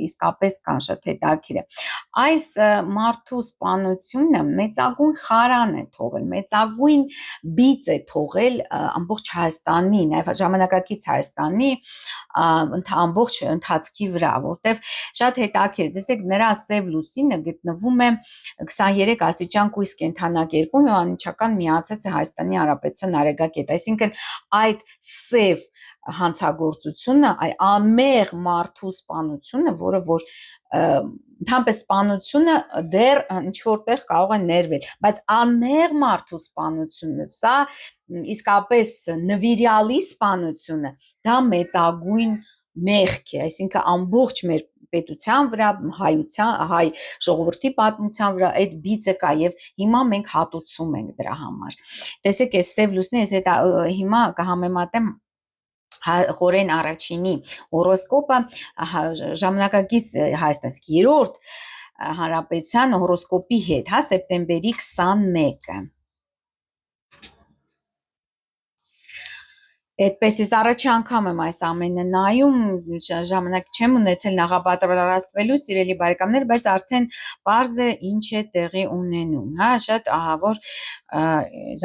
իսկապես կան, շատ հետաքրքիր է։ Այս մարդու սպանությունը մեծագույն խարան է թողել, մեծագույն բիծ է թողել ամբողջ Հայաստանի, նաեւ ժամանակակից Հայաստանի ամբողջ ընթացքի վրա, որտեվ շատ հետաքրքիր է, տեսեք, նրա սև լուսինը գտնվում է 23 աստիճան կույս կենդանակերպում եւ անմիջական միացած է Հայաստանի Հանրապետության արեգակետ, այսինքն այդ սև հանցագործությունը, այ ամեղ մարդու սպանությունը, որը որ ընդհանրապես սպանությունը դեռ ինչ որտեղ կարող է ներվել, բայց ամեղ մարդու սպանությունը, սա իսկապես նվիրյալի սպանությունը, դա մեծագույն մեղք է, այսինքն ամբողջ մեր պետության վրա, հայ ժողովրդի պատմության վրա այդ բիծը կա եւ հիմա մենք հատուցում ենք դրա համար։ Տեսեք, այս սև լուսնի, ես հետ հիմա կհամեմատեմ խորեն առաջինի հորոսկոպը ժամանակակից Հայաստանցի երրորդ հանրապետության հորոսկոպի հետ, հա, սեպտեմբերի 21-ը։ Այդպես ես առաջի անգամ եմ այս ամենը նայում, ժամանակ չեմ ունեցել նախապատրաստվելու, սիրելի բարեկամներ, բայց արդեն պարզ է ինչ է տեղի ունենում, հա, շատ ահավոր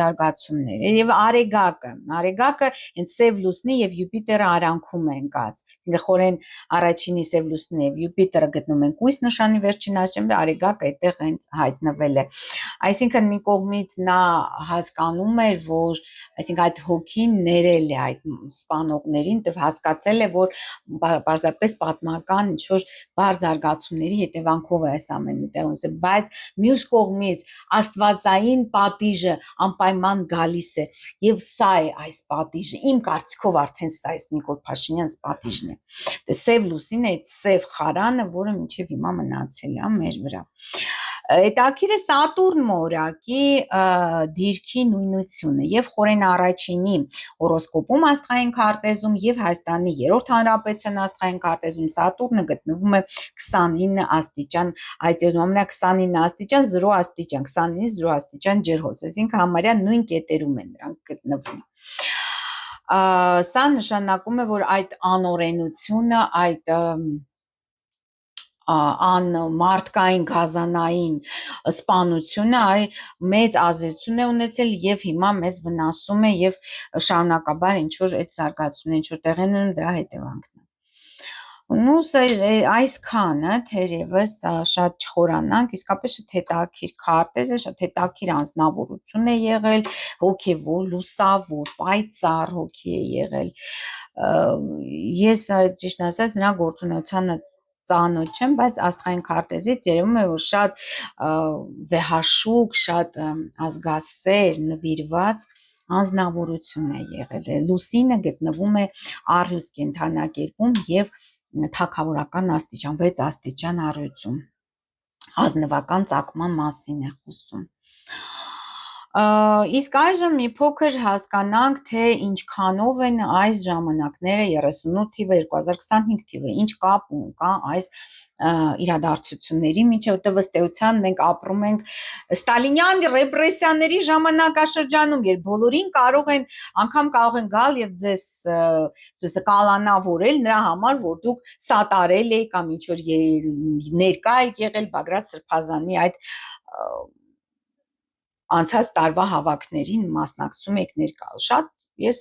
զարգացումներ։ Եվ Արեգակը հենց սև լուսնի եւ Յուպիտերը արանքում են ընկած։ Այսինքն խորեն առաջինի սև լուսնի եւ Յուպիտերը գտնում են կույս նշանի վերջին աստիճան, Արեգակը այդտեղ հենց հայտնվել է։ Այսինքն մի կողմից նա հասկանում էր, որ այսինքն այդ հոգին ներել է այդ սպանողներին, դեռ հասկացել է, որ պարզապես պատմական ինչ-որ բարձ զարգացումների հետևանքով է այս ամենը տեղի ունեցել, բայց մյուս կողմից աստվածային պատիժը անպայման գալիս է եւ սա է այս պատիժը, իմ կարծիքով արդեն սա է Նիկոլ Փաշինյան's պատիժն է, սև լուսին է, այդ սև խարանը, որը մինչեւ հիմա մնացել է մեր վրա։ Հետաքրքիր է Սատուրն մորակի դիրքի նույնությունը եւ խորեն առաջինի հորոսկոպում աստղային քարտեզում եւ Հայաստանի երրորդ հանրապետության աստղային քարտեզում Սատուրնը գտնվում է 29 աստիճան, այդ ամենա 29 աստիճան 0 աստիճան, 29 0 աստիճան ջրհոս, այսինքն համարյա նույն կետերում են նրանք գտնվում։ Սա նշանակում է, որ այդ անօրենությունը, այդ մարդկային գազանային սպանությունը մեծ ազդեցություն է ունեցել եւ հիմա մեզ վնասում է եւ շարունակաբար ինչ որ այդ զարգացումները ինչ որ տեղի ունեն դրա հետևանքն է։ Ну, այսքանը թերևս շատ չխորանանք, իսկապես շատ հետաքրքիր քարտեզ է, շատ հետաքրքիր անձնավորություն է եղել, հոգևոր, լուսավոր, պայծառ հոգի է եղել։ Ես ճիշտ ասած նրա գործունեությանը ծանոթ չեմ, բայց աստղային քարտեզից երևում է, որ շատ վեհաշուկ, շատ ազգասեր, նվիրված անձնավորություն է եղել։ Լուսինը գտնվում է առյուծ կենդանակերպում եւ թագավորական աստիճան, 6 աստիճան առյուծում, ազնվական ծագման մասին է խոսում։ Իսկ այժմ մի փոքր հասկանանք, թե ինչքանով են այս ժամանակները 38 թիվը, 2025 թիվը, ինչ կապ կա այս իրադարձությունների միջև, որտեղ ըստ էության մենք ապրում ենք ստալինյան ռեպրեսիաների ժամանակաշրջանում, երբ բոլորին անգամ կարող են գալ եւ ձեզ կալանավորել նրա համար, որ դուք սատարել եք կամ ինչ որ ներկա եք եղել Բագրատ Սրբազանի այդ անցած տարվա հավաքներին մասնակցում եք ներկա։ Շատ ես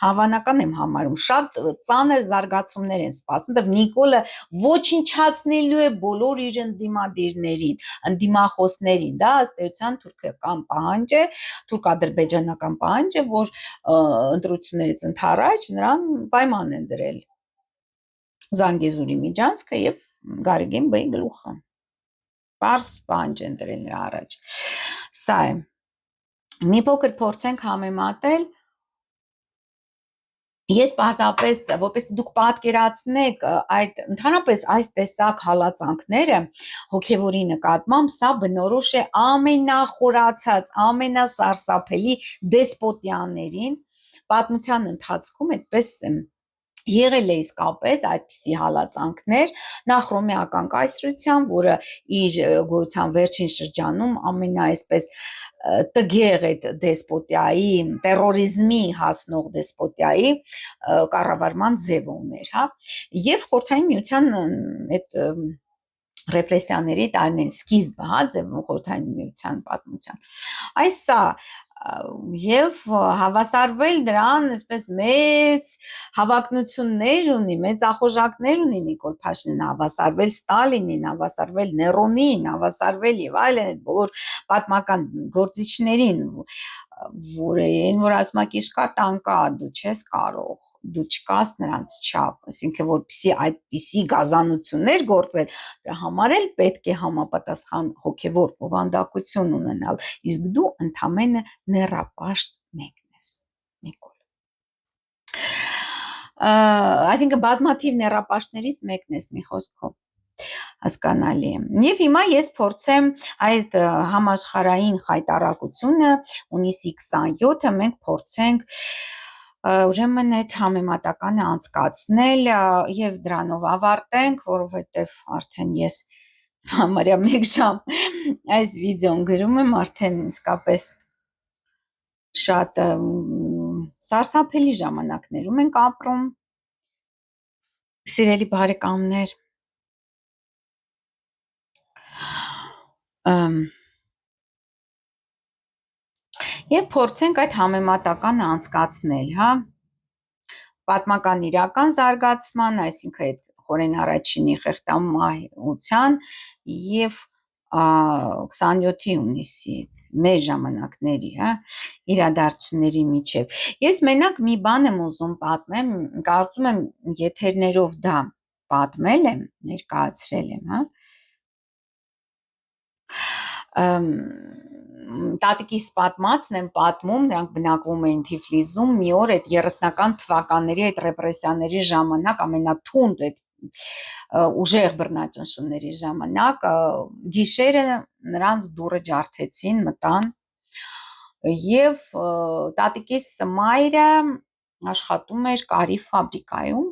հավանական եմ համարում, շատ ծանր զարգացումներ են սպասում, դեռ Նիկոլը ոչնչացնելու է բոլոր իր ընդդիմադիրներին, ընդդիմախոսներին, դա ըստ էության թուրքական պահանջ է, թուրք-ադրբեջանական պահանջ է, որ ընտրություններից ընդառաջ նրան պայման են դրել Զանգեզուրի միջանցքը եւ Գարեգին Բեի գլուխը։ Պարզ պահանջ են դրել նրա առաջ։ Սա է։ Մի փոքր փորձենք համեմատել։ Ես պարզապես, որպեսզի դուք պատկերացնեք այդ ընդհանրապես այս տեսակ հալածանքները հոգևորի նկատմամբ, սա բնորոշ է ամենախորացած, ամենասարսափելի դեսպոտիաներին պատմության ընթացքում այդպես եղել է իսկապես այդպիսի հալածանքներ, նախ Հռոմեական կայսրության, որը իր գոյության վերջին շրջանում ամենաայսպես տգեղ այդ դեսպոտիայի, տերորիզմի հասնող դեսպոտիայի կառավարման ձևը ուներ, հա, եւ Խորհրդային Միության այդ ռեպրեսիաների տարին սկիզբը, հա, ձևում Խորհրդային Միության պատմության։ Այս սա եւ հավասարվել դրան այսպես մեծ հավակնություններ ունի, մեծ ախորժակներ ունի Նիկոլ Փաշինյանը, հավասարվել Ստալինին, հավասարվել Ներոնին, հավասարվել եւ այլն այդ բոլոր պատմական գործիչներին, որ ասում եք իշկա տանկա, դու չես կարող, դու չկաս նրանց չափ, այսինքն որպեսի այդպիսի գազանություններ գործել, դրա համար էլ պետք է համապատասխան հոգևոր բովանդակություն ունենալ, իսկ դու ընդամենը նեռապաշտ մեկն ես, Նիկոլ։ Այսինքն բազմաթիվ նեռապաշտներից մեկն ես, մի խոսքով, հասկանալի է։ Եվ հիմա ես փորձեմ այդ համաշխարհային խայտառակությունը հունիսի 27-ը մենք փորձենք ուրեմն այդ համեմատականը անցկացնել եւ դրանով ավարտենք, որովհետեւ արդեն ես համարյա 1 ժամ այս վիդեոն գրում եմ, արդեն իսկապես շատ սարսափելի ժամանակներում ենք ապրում, սիրելի բարեկամներ, եւ փորձենք այդ համեմատականը անցկացնել, հա, պատմական իրական զարգացման, այսինքն այդ Խորեն առաջինի խեղդամահության եւ 27-ի հունիսի մեր ժամանակների, հա, իրադարձությունների միջև։ Ես մենակ մի բան եմ ուզում պատմեմ, կարծում եմ եթերներով դա պատմել եմ, ներկայացրել եմ, հա։ Տատիկիս պատմածն եմ պատմում, նրանք բնակվում էին Թիֆլիսում, մի օր այդ 30-ական թվականների այդ ռեպրեսիաների ժամանակ, ամենաթունդ այդ ուժեղ բռնաճնշումների ժամանակ, գիշերը նրանց դուռը ջարդեցին, մտան եւ տատիկիս մայրը աշխատում էր կարի ֆաբրիկայում,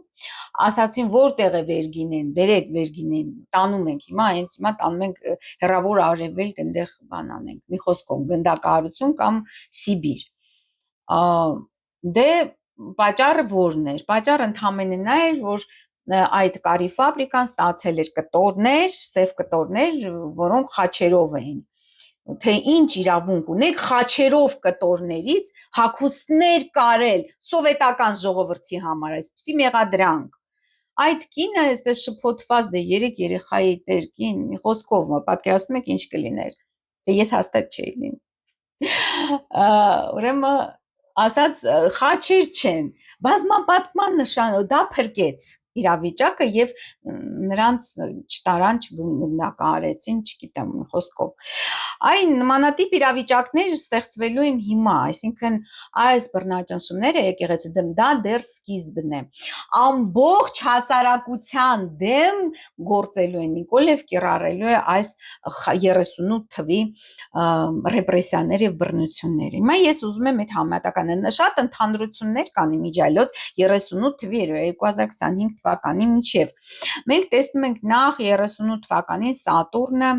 ասացին որտեղ է Վերգինեն, բերեք Վերգինեն, տանում ենք հիմա, հենց հիմա տանում ենք հեռավոր արևելք, այնտեղ բան անենք, մի խոսքով գնդակահարություն կամ Սիբիր։ Դե պատճառը որն էր։ Պատճառը ընդհանրապես նա էր, որ այդ կարի ֆաբրիկան ստացել էր կտորներ, սև կտորներ, որոնք խաչերով էին։ Թե ինչ իրավունք ունեք խաչերով կտորներից հագուստներ կարել սովետական ժողովրդի համար, այսպեսի մեղադրանք։ Այդ կինը այսպես շփոթված դե 3 երեխայի տեր կին, մի խոսքով պատկերացնում եք ինչ կլիներ։ Դե ես հաստատ չէի լինի։ Ուրեմն ասած խաչեր չեն, բազմապատկման նշան դա փրկեց իրավիճակը եւ նրանց չտարան, չգնդակահարեցին, չգիտեմ, խոսքով։ Այն նմանատիպ իրավիճակներ ստեղծվելու են հիմա, այսինքն այս բռնաճնշումները եկեղեցու դեմ դա դեռ սկիզբն է։ Ամբողջ հասարակության դեմ գործելու են Նիկոլ եւ կիրառելու է այս 38 թվի ռեպրեսիաներ եւ բռնություններ։ Հիմա ես ուզում եմ այդ համատականը շատ ընդհանրություններ կան իմիջիալոց 38 թվի 2025 թվականի միջև։ Մենք տեսնում ենք նախ 38 թվականին Սատուրնը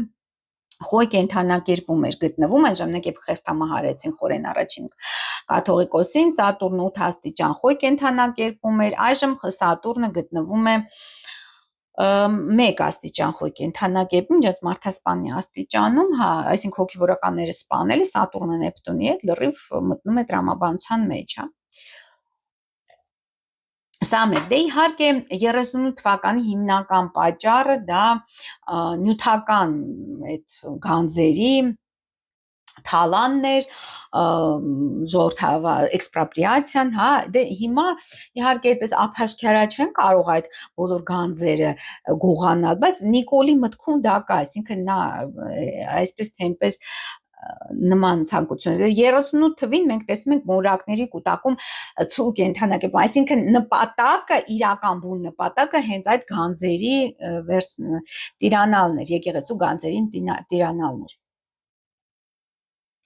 խոյ կենդանակերպում էր գտնվում, այն ժամանակ երբ խեղդամահարեցին Խորեն առաջին կաթողիկոսին, Սատուրնը 8 աստիճան խոյ կենդանակերպում էր, այժմ Սատուրնը գտնվում է մեկ աստիճան խոյ կենդանակերպում, ջած մարդասպանի աստիճանում, հա, այսինքն հոգևորականները սպանելը Սատուրնը Նեպտունի հետ լրիվ մտնում է տրամաբանության մեջ, հա։ Սա մեկ, դե իհարկե 38 թվականի հիմնական պատճառը դա նյութական այդ գանձերի թալանն էր, էքսպրոպրիացիան, հա, դե հիմա իհարկե այդպես ափաշքարա չեն կարող այդ բոլոր գանձերը գողանալ, բայց Նիկոլի մտքում դա կա, այսինքն նա այսպես թե այնպես նման ցանկություն։ 38 թվին մենք տեսնում ենք մորակների կուտակում ցու կենդանակերպ, այսինքն նպատակը, իրական բուն նպատակը հենց այդ գանձերի տիրանալն էր, եկեղեցու գանձերին տիրանալն էր։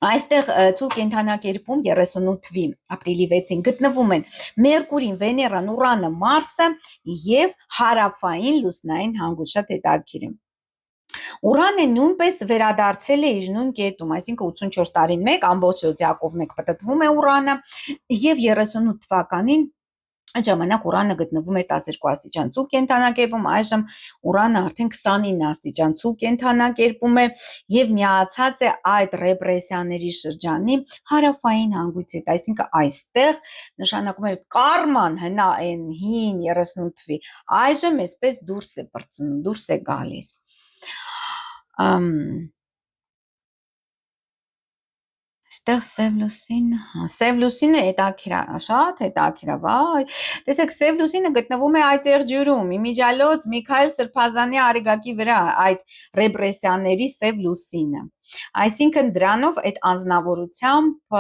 Այստեղ ցուլ կենդանակերպում 38 թվի ապրիլի 6-ին գտնվում են Մերկուրին, Վեներան, Ուրանը, Մարսը եւ հարավային լուսնային հանգույց, շատ հետաքրքիր է։ Ուրանը նույնպես վերադարձել է իր նույն կետում, այսինքն 84 տարին մեկ ամբողջ զոդիակով մեկ պտտվում է Ուրանը եւ 38 թվականին այդ ժամանակ Ուրանը գտնվում էր 12 աստիճան ցուլ կենդանակերպում, այժմ Ուրանը արդեն 29 աստիճան ցուլ կենդանակերպում է եւ միացած է այդ ռեպրեսիաների շրջանի հարավային հանգույցի հետ, այսինքն այստեղ նշանակում է կարման հնա այն հին 38 թվի, այժմ այսպես դուրս է բրծնում, դուրս է գալիս։ Այստեղ Սև լուսինը հետաքրքիր, շատ հետաքրքիր է, վայ։ Տեսեք, Սև լուսինը գտնվում է այծեղ ջուրում, իմիջիալոց Միքայել Սրբազանի արեգակի վրա այդ ռեպրեսիաների Սև լուսինը։ Այսինքն դրանով այդ անձնավորությամբ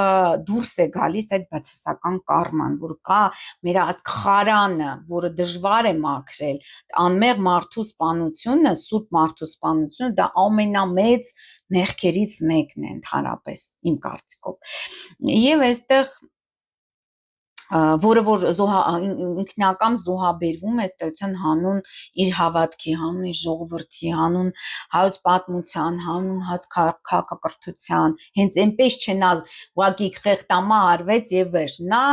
դուրս է գալիս այդ բացասական կարման, որ կա մեր աստղարանը, որը դժվար է մաքրել, անմեղ մարդու սպանությունը, սուրբ մարդու սպանությունը, դա ամենամեծ մեղքերից մեկն է ընդհանրապես իմ կարծիքով։ Եվ այստեղ որը որ ինքնական զոհաբերվում է ըստ էության հանուն իր հավատքի, հանուն իր ժողովրդի, հանուն հայոց պատմության, հանուն հայոց քաղաքակրթության, հենց այնպես չնա ուղղակի խեղտամա արվեց եւ վերջ, նա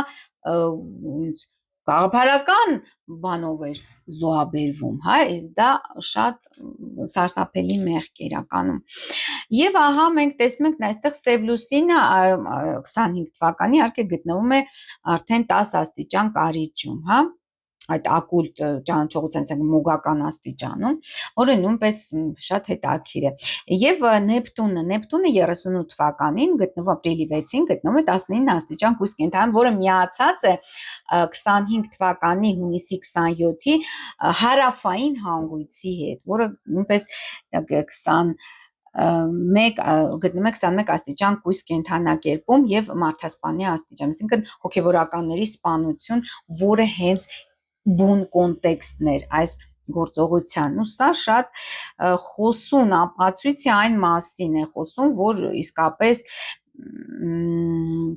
գաղափարական բանով էր զոհաբերվում, հա, իսկ դա շատ սարսափելի մեղք է իրականում։ Եվ ահա մենք տեսնում ենք այստեղ Սև լուսինը 25 թվականի իհարկե գտնվում է արդեն 10 աստիճան կարիճում, հա, այդ ակուլտ ճանաչողության մոգական աստիճանում, որը նույնպես շատ հետաքրքիր է։ Եվ Նեպտունը 38 թվականին գտնվում ապրիլի 6-ին գտնվում է 19 աստիճան կույս կենդանում, որը միացած է 25 թվականի հունիսի 27-ի հարավային հանգույցի հետ, որը նույնպես 20 գտնում է 21 աստիճան կույս կենդանակերպում եւ մարդասպանի աստիճան, այսինքն հոգեվորականների սպանություն, որը հենց բուն կոնտեքստն էր այս գործողության, ու սա շատ խոսուն ապացույց է այն մասին է խոսում, որ իսկապես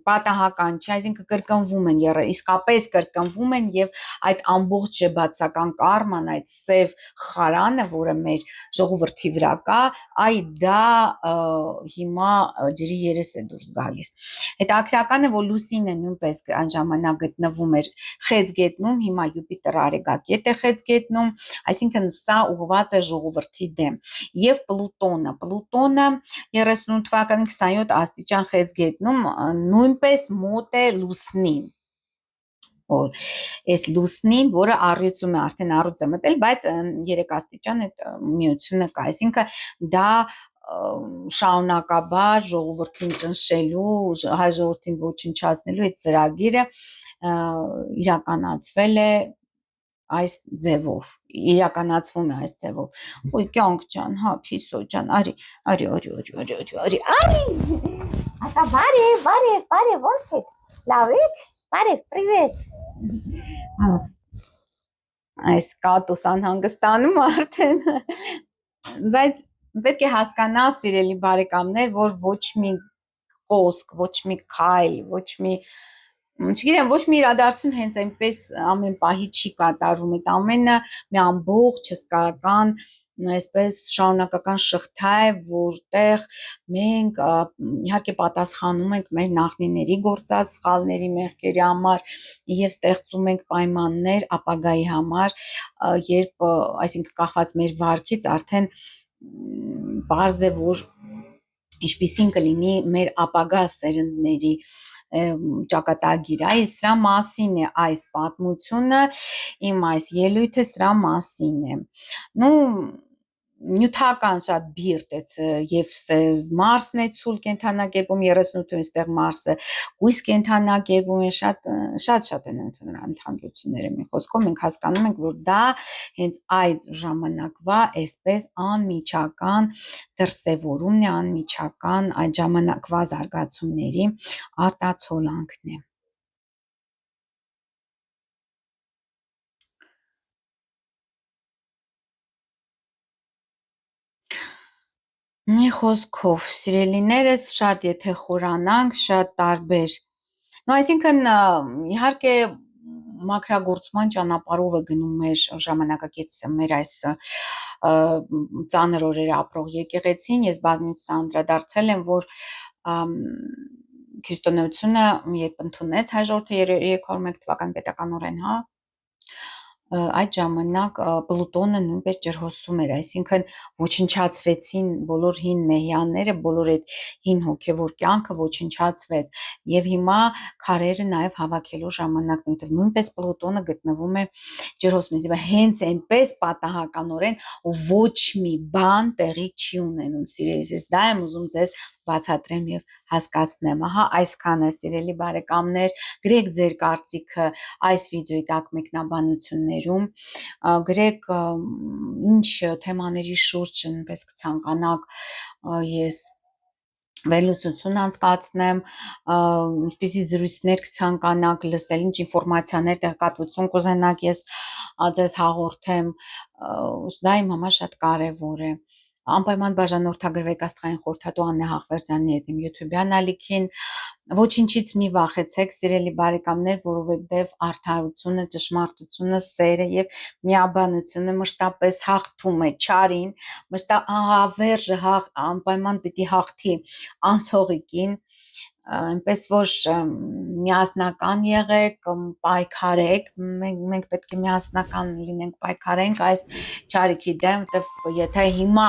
պատահական չէ, այսինքն կրկնվում են, իսկապես կրկնվում են եւ այդ ամբողջ բացական կարման, այդ սև խարանը, որը մեր ժողովրդի վրա կա, այ դա հիմա ջրի երես է դուրս գալիս։ Հետաքրքրական է, որ լուսինը նույնպես այն ժամանակ գտնվում էր Խեցգետնում, հիմա Յուպիտեր արեգակետ է Խեցգետնում, այսինքն սա ուղղված է ժողովրդի դեմ։ Եվ Պլուտոնը 38 թվականի 27 աստիճան Խեցգետնում նույնպես մոտ է լուսնին, որ այս լուսնին, որը առյուծում է, արդեն առյուծ է մտել, բայց 3 աստիճան այդ միությունը կա, այսինքն դա շարունակաբար ժողովրդին ճնշելու, հայ ժողովրդին ոչնչացնելու այդ ծրագիրը իրականացվել է այս ձևով, իրականացվում է այս ձևով։ Ոյ կյանք ջան, հա, փիսո ջան, արի, Ata, բարև, ո՞նց եք, լավ եք, բարև, պրիվետ։ Այս կատուս անհանգստանում արդեն, բայց պետք է հասկանալ, սիրելի բարեկամներ, որ ոչ մի խոսք, ոչ մի քայլ, ոչ մի, չգիտեմ, ոչ մի իրադարձություն հենց այնպես ամեն պահի չի կատարվում, այդ ամենը մի ամբողջ հսկայական այսպես շարունակական շղթա է, որտեղ մենք իհարկե պատասխանում ենք մեր նախնիների գործած սխալների, մեղքերի համար եւ ստեղծում ենք պայմաններ ապագայի համար, երբ այսինքն կախված մեր վարքից արդեն բարձ է, որ ինչպիսին կլինի մեր ապագա սերնդների ճակատագիրը, սրա մասին է այս պատմությունը, իմ այս ելույթը սրա մասին է։ Նյութական շատ բիրտ է եւ Մարսն է ցուլ կենթանակերպում 38-ում, այստեղ Մարսը գույս կենթանակերպում է, շատ են ընդհանրությունները։ Մի խոսքով մենք հասկանում ենք, որ դա հենց այդ ժամանակվա այսպես անմիջական դրսևորումն է, անմիջական այդ ժամանակվա զարգացումների արտացոլանքն է։ Մի խոսքով, սիրելիներս, շատ եթե խորանանք, շատ տարբեր, այսինքն իհարկե մաքրագործման ճանապարհով է գնում մեր ժամանակակից մեր այս ծանր օրերը ապրող եկեղեցին։ Ես բազմիցս անդրադարձել եմ, որ քրիստոնեությունը երբ ընդունեց հայ ժողովուրդը 301 թվական պետականորեն, այդ ժամանակ Պլուտոնը նույնպես ջրհոսում էր, այսինքն ոչնչացվեցին բոլոր հին մեհյանները, բոլոր այդ հին հոգևոր կյանքը ոչնչացվեց եւ հիմա քարերը նաեւ հավաքելու ժամանակն է, նույնպես Պլուտոնը գտնվում է ջրհոսումից, հենց այնպես պատահականորեն ոչ մի բան տեղի չի ունենում, սիրելիս, ես դա եմ ուզում ձեզ բացատրեմ եւ հասկացնեմ։ Այսքանը, սիրելի բարեկամներ, գրեք ձեր կարծիքը այս վիդեոյի տակ մեկնաբանություններում, գրեք ինչ թեմաների շուրջ նույնպես կցանկանաք ես վերլուծություն անցկացնեմ, ինչպիսի զրույցներ կցանկանաք լսել, ինչ ինֆորմացիաներ, տեղեկատվություն կուզենաք ես ձեզ հաղորդեմ, դա իմ համար շատ կարևոր է։ Անպայման բաժանորդագրվեք Աստղային խորհրդատու Աննե Հաղվերդյանի հետ իմ YouTube-յան ալիքին, ոչինչից մի վախեցեք, սիրելի բարեկամներ, որովհետև արդարությունը, ճշմարտությունը, սերը եւ միաբանությունը մշտապես հաղթում է չարին, հավերժը անպայման պիտի հաղթի անցողիկին, այնպես որ միասնական եղեք, պայքարեք, մենք պետք է միասնական լինենք, պայքարենք այս չարիքի դեմ, որտեվ եթե հիմա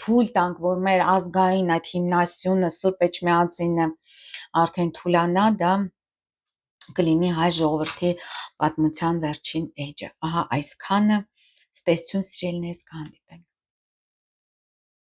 թույլ տանք, որ մեր ազգային այդ հիմնասյունը, Սուրբ Էջմիածինը արդեն թուլանա, դա կլինի հայ ժողովրդի պատմության վերջին էջը։ Այսքանը, ստեսություն սիրելիներս, կհանդիպենք։